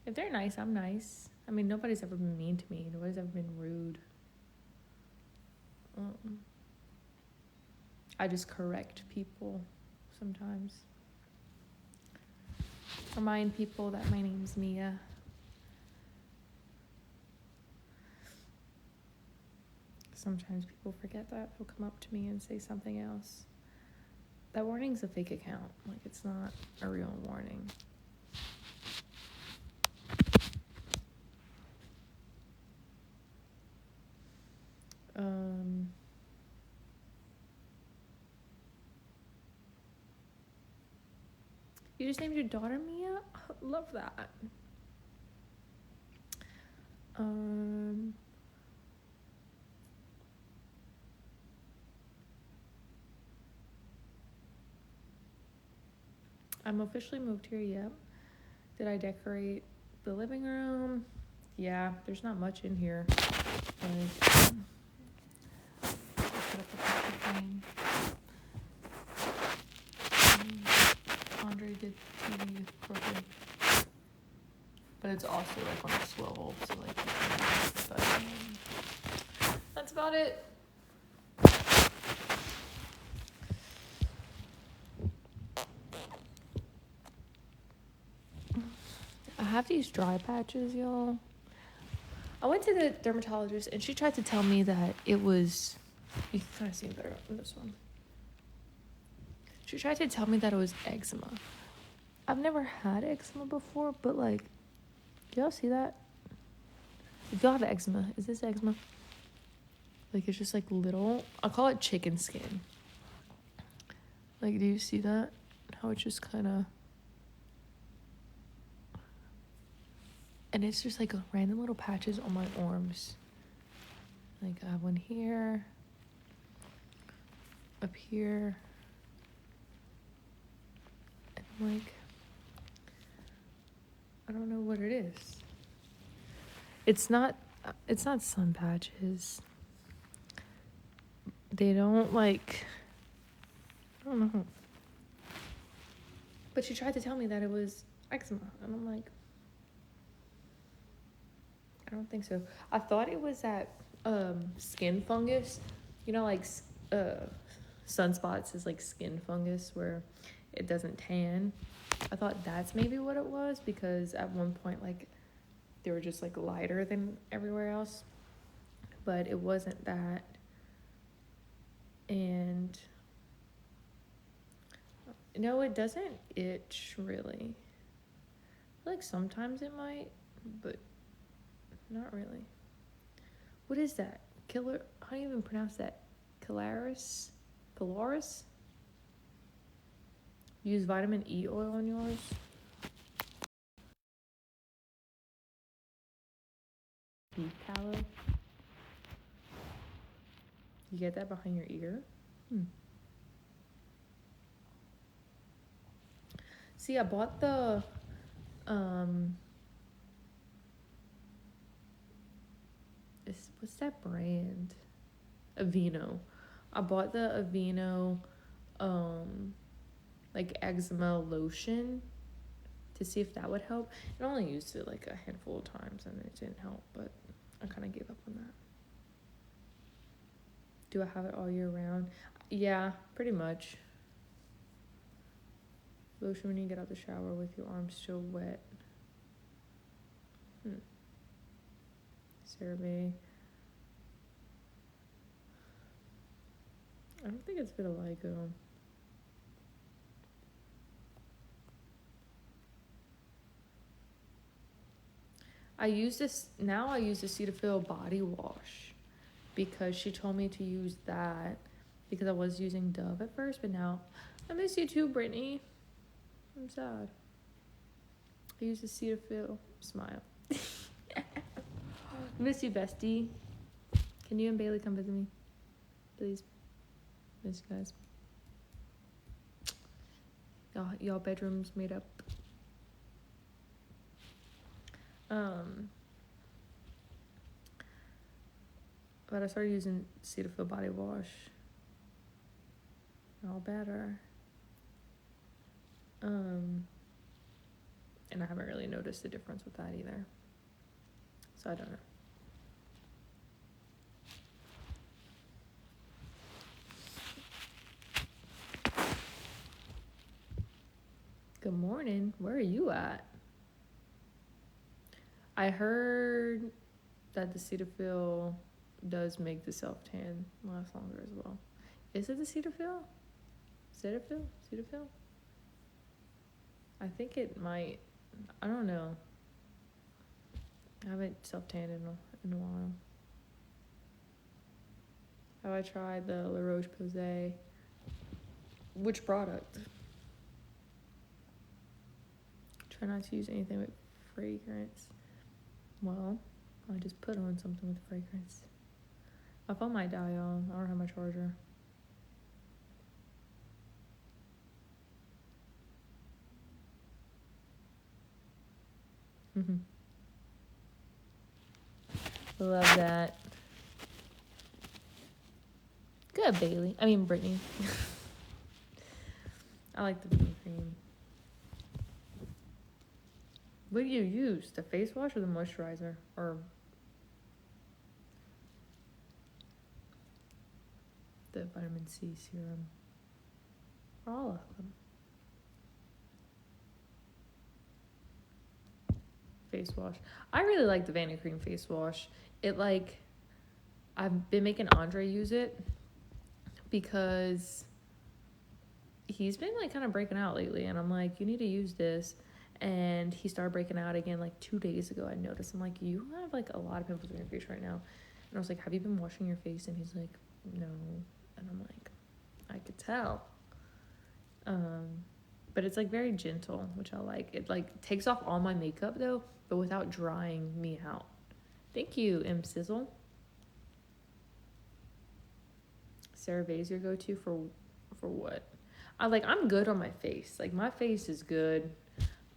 If they're nice, I'm nice. I mean, nobody's ever been mean to me. Nobody's ever been rude. I just correct people sometimes. Remind people that my name's Mia. Sometimes people forget that. They'll come up to me and say something else. That warning's a fake account. Like, it's not a real warning. You just named your daughter Mia? Love that. I'm officially moved here, yep. Did I decorate the living room? Yeah, there's not much in here. Like, put up a picture frame. Andre did TV crooked. But it's also like on a swivel, so like, but that's about it. I have these dry patches, y'all. I went to the dermatologist and she tried to tell me that it was, you can kind of see it better on this one. She tried to tell me that it was eczema. I've never had eczema before, but like, do y'all see that? If y'all have eczema, is this eczema? Like, it's just like little, I call it chicken skin. Like, do you see that? How it's just kind of, and it's just like random little patches on my arms. Like, I have one here, up here, and like, I don't know what it is. It's not sun patches. They don't like, I don't know. But she tried to tell me that it was eczema, and I'm like, I don't think so. I thought it was that skin fungus. You know, like sunspots is like skin fungus where it doesn't tan. I thought that's maybe what it was, because at one point, like, they were just like lighter than everywhere else, but it wasn't that. And no, it doesn't itch really. Like, sometimes it might, but not really. What is that? How do you even pronounce that? Pilaris? Use vitamin E oil on yours. Beef tallow. You get that behind your ear? See, I bought the what's that brand? Aveeno. I bought the Aveeno like eczema lotion to see if that would help. I only used it like a handful of times and it didn't help, but I kind of gave up on that. Do I have it all year round? Yeah, pretty much. Lotion when you get out the shower with your arms still wet. CeraVe. I don't think it's vitiligo. I use the Cetaphil body wash because she told me to use that because I was using Dove at first, but now I miss you too, Brittany. I'm sad. I used the Cetaphil. Smile. Miss you, bestie. Can you and Bailey come visit me? Please. Miss you guys. Y'all bedrooms made up. But I started using Cetaphil body wash. All better. And I haven't really noticed the difference with that either. So I don't know. Good morning. Where are you at? I heard that the Cetaphil does make the self-tan last longer as well. Is it the Cetaphil? Cetaphil? I think it might. I don't know. I haven't self-tanned in a while. Have I tried the La Roche-Posay? Which product? Try not to use anything with fragrance. Well, I just put on something with fragrance. My phone might die, y'all. I don't have my charger. Love that. Good, Bailey. I mean, Brittany. I like the BB cream. What do you use? The face wash or the moisturizer? Or the vitamin C serum? All of them. Face wash. I really like the Vanicream face wash. I've been making Andre use it because he's been kind of breaking out lately, and I'm like, you need to use this. And he started breaking out again 2 days ago. I noticed. I'm like, you have a lot of pimples on your face right now. And I was like, have you been washing your face? And he's like, no. And I'm like, I could tell. But it's very gentle, which I like. It takes off all my makeup though, but without drying me out. Thank you, M Sizzle. CeraVe's your go-to for what? I'm good on my face. My face is good.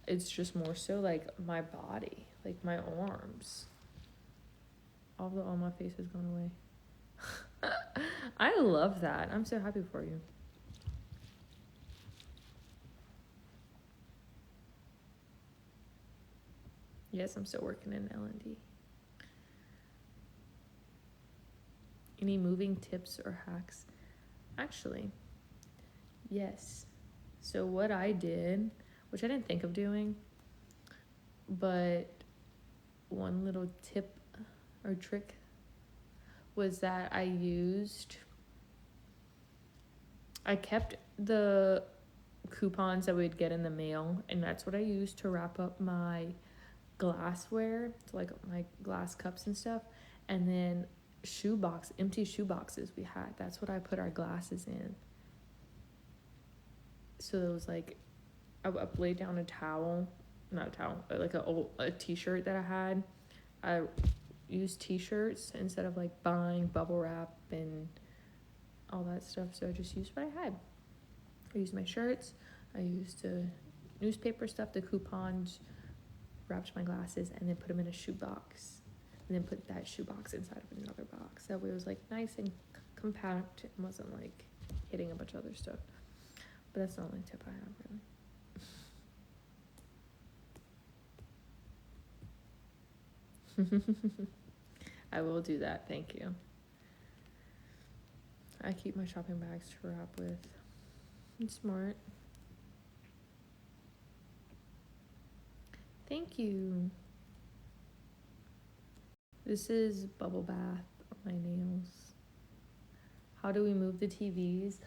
It's just more so my body, my arms. Although all my face has gone away. I love that. I'm so happy for you. Yes, I'm still working in L&D. Any moving tips or hacks? Actually, yes. So what I did, which I didn't think of doing, but one little tip or trick was that I kept the coupons that we'd get in the mail, and that's what I used to wrap up my glassware, so my glass cups and stuff. And then empty shoe boxes we had, that's what I put our glasses in. So it was I laid down a towel, not a towel, a t-shirt that I had. I used t-shirts instead of buying bubble wrap and all that stuff, so I just used what I had. I used my shirts, I used newspaper stuff, the coupons, wrapped my glasses, and then put them in a shoe box, and then put that shoe box inside of another box. That way it was nice and compact and wasn't hitting a bunch of other stuff. But that's the only tip I have, really. I will do that, thank you. I keep my shopping bags to wrap with. It's smart. Thank you. This is bubble bath on my nails. How do we move the TVs?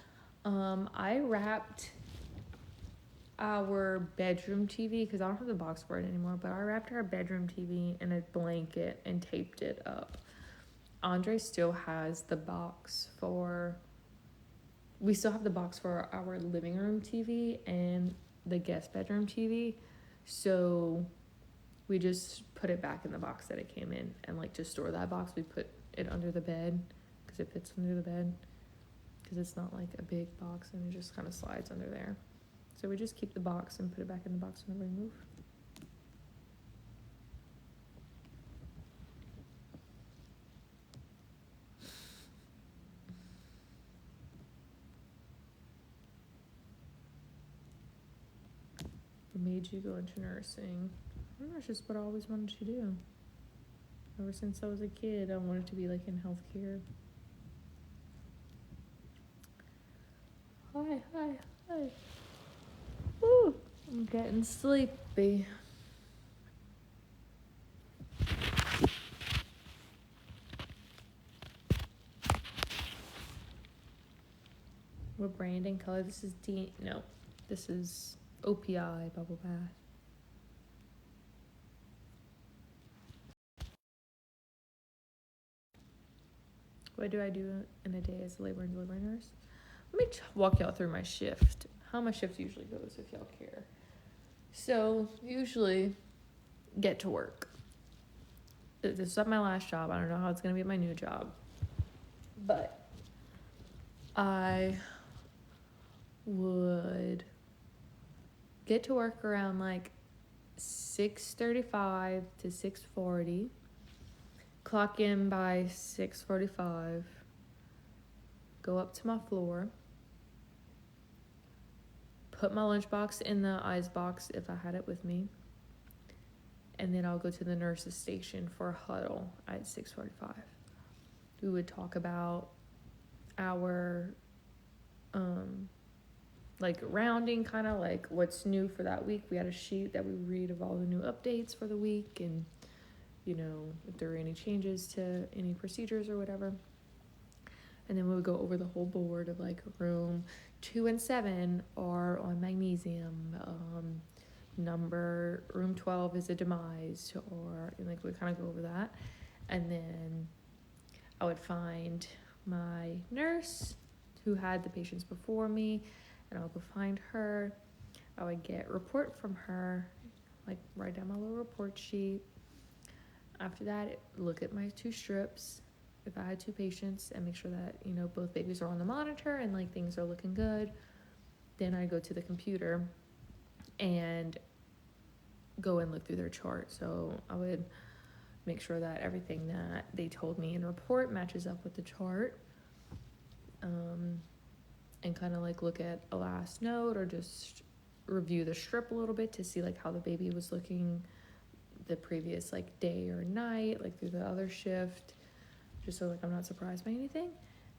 I wrapped our bedroom TV, because I don't have the box for it anymore, but I wrapped our bedroom TV in a blanket and taped it up. Andre still has the box for. We still have the box for our living room TV and the guest bedroom TV. So we just put it back in the box that it came in. And like to store that box, we put it under the bed because it fits under the bed. Because it's not like a big box and it just kind of slides under there. So we just keep the box and put it back in the box whenever we move. What made you go into nursing? I don't know, it's just what I always wanted to do. Ever since I was a kid, I wanted to be like in healthcare. Hi. Woo, I'm getting sleepy. What brand and color? This is this is OPI Bubble Bath. What do I do in a day as a labor and delivery nurse? Let me walk y'all through my shift. How my shift usually goes, if y'all care. So, usually, get to work. This is at my last job. I don't know how it's going to be at my new job. But I would get to work around like 6:35 to 6:40. Clock in by 6:45. Go up to my floor. Put my lunchbox in the ice box if I had it with me. And then I'll go to the nurse's station for a huddle at 6:45. We would talk about our like rounding, kind of like what's new for that week. We had a sheet that we read of all the new updates for the week and, you know, if there are any changes to any procedures or whatever. And then we would go over the whole board of like room 2 and 7 are on magnesium. Room 12 is a demise, or like we kind of go over that. And then I would find my nurse who had the patients before me, and I'll go find her. I would get a report from her, like write down my little report sheet. After that, look at my 2 strips if I had 2 patients and make sure that, you know, both babies are on the monitor and like things are looking good. Then I go to the computer and go and look through their chart. So I would make sure that everything that they told me in report matches up with the chart. And kind of like look at a last note or just review the strip a little bit to see like how the baby was looking the previous like day or night, like through the other shift, just so like I'm not surprised by anything.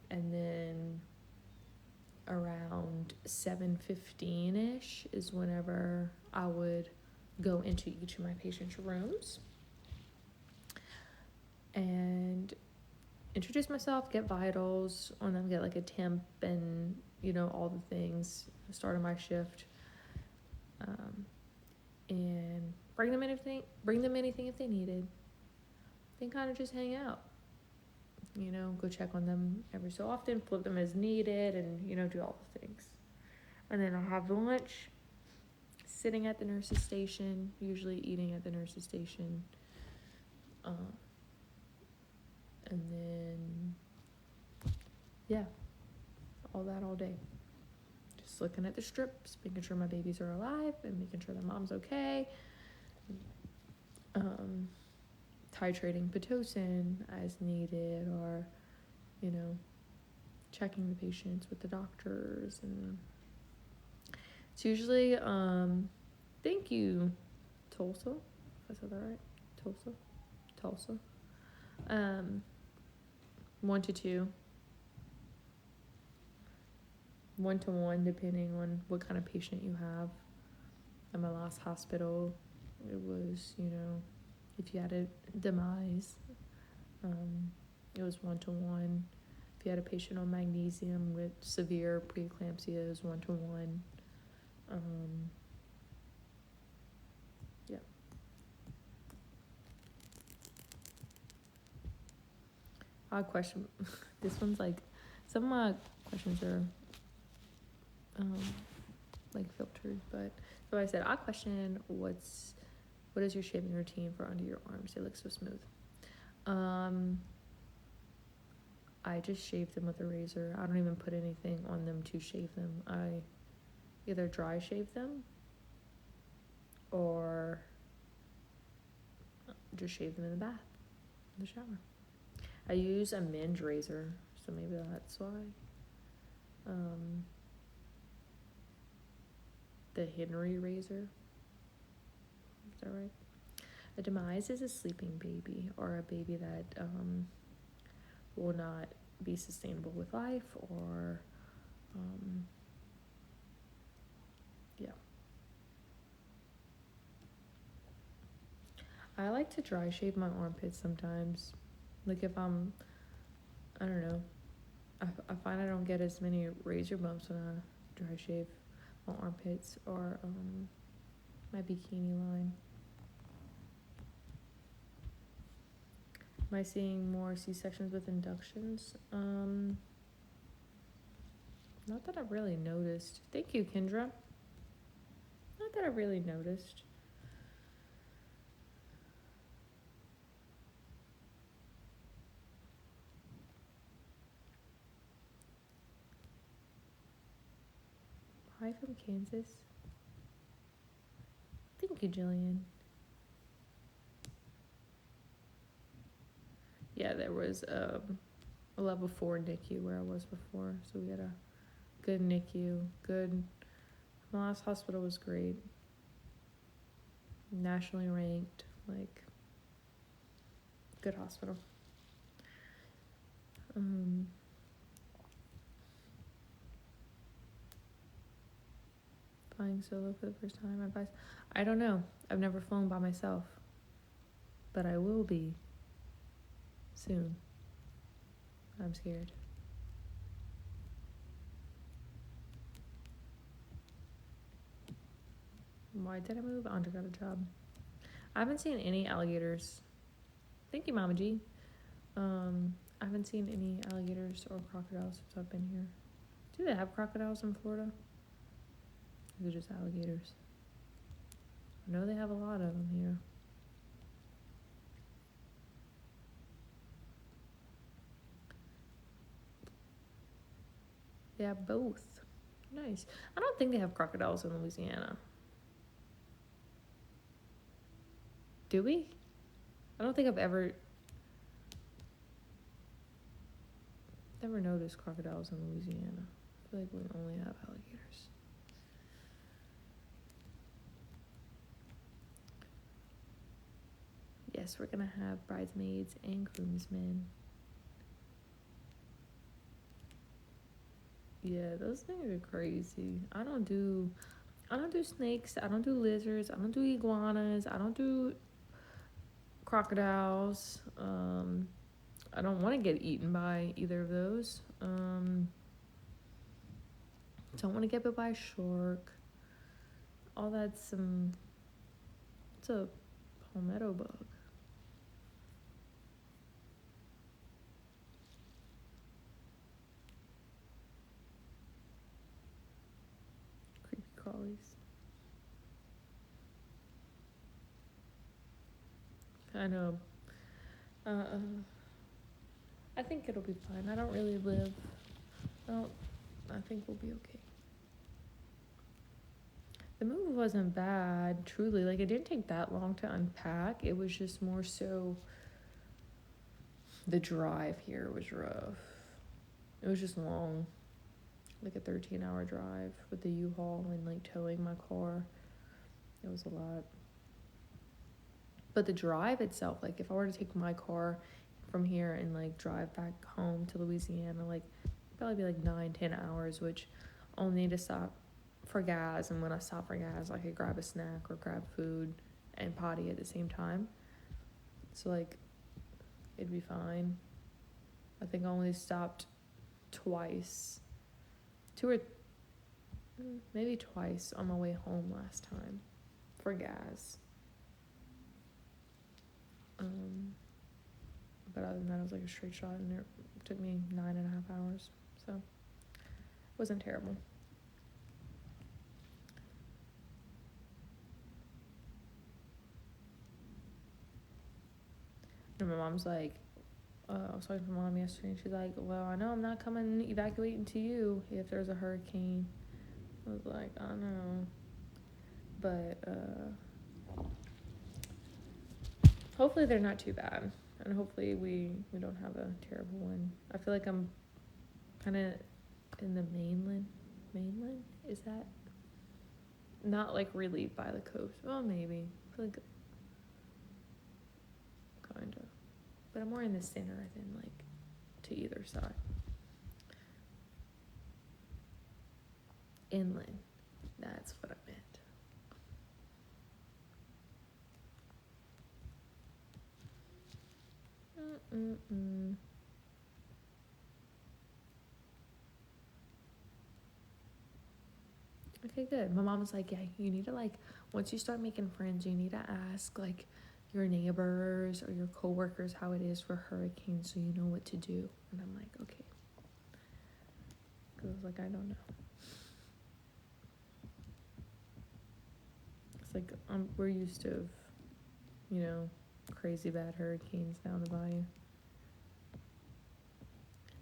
And then around 7:15ish is whenever I would go into each of my patients' rooms and introduce myself, get vitals on them, get like a temp and, you know, all the things, start of my shift, and bring them anything if they needed. Then kind of just hang out, you know, go check on them every so often, flip them as needed, and, you know, do all the things. And then I'll have lunch, sitting at the nurse's station, usually eating at the nurse's station. And then, yeah, all that all day. Just looking at the strips, making sure my babies are alive and making sure their mom's okay. Titrating Pitocin as needed, or, you know, checking the patients with the doctors. And it's usually, thank you, Tulsa, if I said that right, Tulsa. 1 to 2, 1 to 1, depending on what kind of patient you have. At my last hospital, it was, you know, if you had a demise, it was 1 to 1. If you had a patient on magnesium with severe preeclampsia, it was 1 to 1. Odd question. This one's like, some of my questions are like filtered, but so I said, odd question, what is your shaving routine for under your arms? They look so smooth. I just shave them with a razor. I don't even put anything on them to shave them. I either dry shave them or just shave them in the bath, in the shower. I use a men's razor, so maybe that's why. The Henry razor. Is that right? A demise is a sleeping baby or a baby that will not be sustainable with life, or yeah. I like to dry shave my armpits sometimes. Like if I don't know, I find I don't get as many razor bumps when I dry shave my armpits or my bikini line. Am I seeing more C-sections with inductions? Not that I've really noticed. Thank you, Kendra. Not that I've really noticed. Hi from Kansas. Thank you, Jillian. Yeah, there was a level 4 NICU where I was before, so we had a good NICU. Good. My last hospital was great. Nationally ranked, like, good hospital. Flying solo for the first time, advice? I don't know. I've never flown by myself, but I will be soon. I'm scared. Why did I move? Andre got a job. I haven't seen any alligators. Thank you, Mama G. I haven't seen any alligators or crocodiles since I've been here. Do they have crocodiles in Florida? Or is it just alligators? I know they have a lot of them here. They have both. Nice. I don't think they have crocodiles in Louisiana. Do we? I don't think I've ever noticed crocodiles in Louisiana. I feel like we only have alligators. Yes, we're gonna have bridesmaids and groomsmen. Yeah, those things are crazy. I don't do snakes. I don't do lizards. I don't do iguanas. I don't do crocodiles. I don't want to get eaten by either of those. Don't want to get bit by a shark. All that's it's a palmetto bug. Creepy crawlies. I know. I think it'll be fine. I don't really live. I think we'll be okay. The move wasn't bad, truly. Like, it didn't take that long to unpack. It was just more so the drive here was rough. It was just long. Like a 13-hour drive with the U-Haul and like towing my car. It was a lot. But the drive itself, like if I were to take my car from here and like drive back home to Louisiana, like probably be like 9-10 hours, which I'll need to stop for gas. And when I stop for gas, I could grab a snack or grab food and potty at the same time. So like it'd be fine. I think I only stopped twice. Maybe twice on my way home last time for gas. But other than that, it was like a straight shot, and it took me 9.5 hours. So it wasn't terrible. And my mom's like, I was talking to my mom yesterday, and she's like, well, I know I'm not coming evacuating to you if there's a hurricane. I was like, I know. But hopefully they're not too bad. And hopefully we don't have a terrible one. I feel like I'm kind of in the mainland. Mainland? Is that? Not like really by the coast. Well, maybe. I feel like kind of. But I'm more in the center than like to either side. Inland. That's what I meant. Okay, good. My mom was like, yeah, you need to like, once you start making friends, you need to ask like your neighbors or your coworkers how it is for hurricanes so you know what to do. And I'm like, okay. Because I was like, I don't know. It's like we're used to, you know, crazy bad hurricanes down the bayou.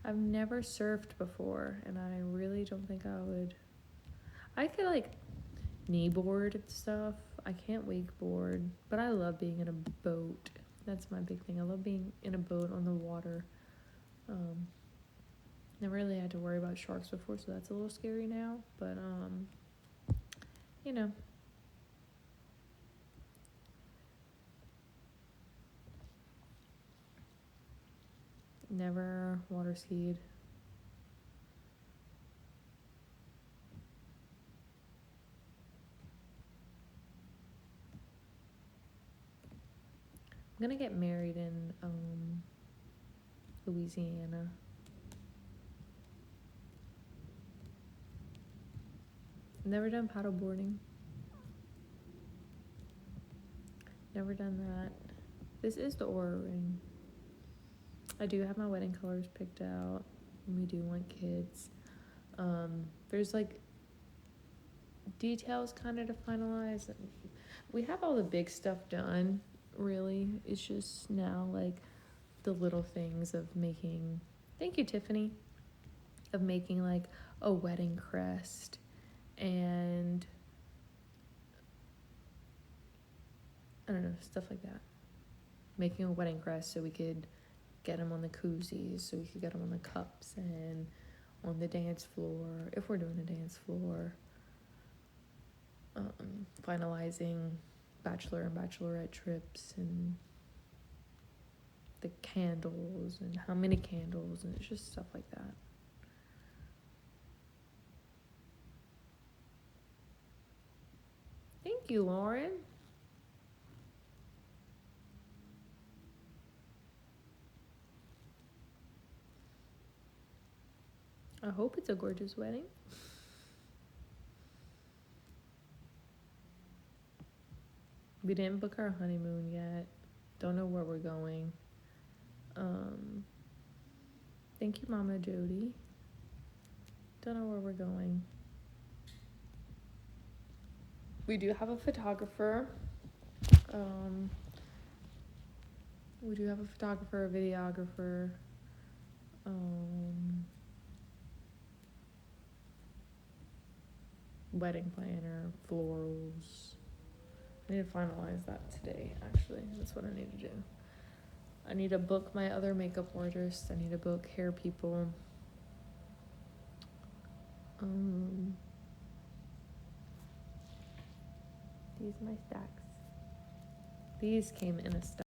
I've never surfed before, and I really don't think I would. I could like kneeboard and stuff. I can't wakeboard, but I love being in a boat. That's my big thing. I love being in a boat on the water. Never really had to worry about sharks before, so that's a little scary now. But you know. Never water skied. I'm gonna get married in Louisiana. Never done paddle boarding. Never done that. This is the Aura ring. I do have my wedding colors picked out. And we do want kids. There's like details kind of to finalize. We have all the big stuff done, really. It's just now like the little things of making, thank you, Tiffany, of making like a wedding crest and I don't know, stuff like that. Making a wedding crest so we could get them on the koozies, so we could get them on the cups and on the dance floor, if we're doing a dance floor. Finalizing bachelor and bachelorette trips and the candles and how many candles, and it's just stuff like that. Thank you, Lauren. I hope it's a gorgeous wedding. We didn't book our honeymoon yet. Don't know where we're going. Thank you, Mama Jody. Don't know where we're going. We do have a photographer. We do have a photographer, a videographer. Wedding planner, florals. I need to finalize that today, actually. That's what I need to do. I need to book my other makeup artists. I need to book hair people. These are my stacks. These came in a stack.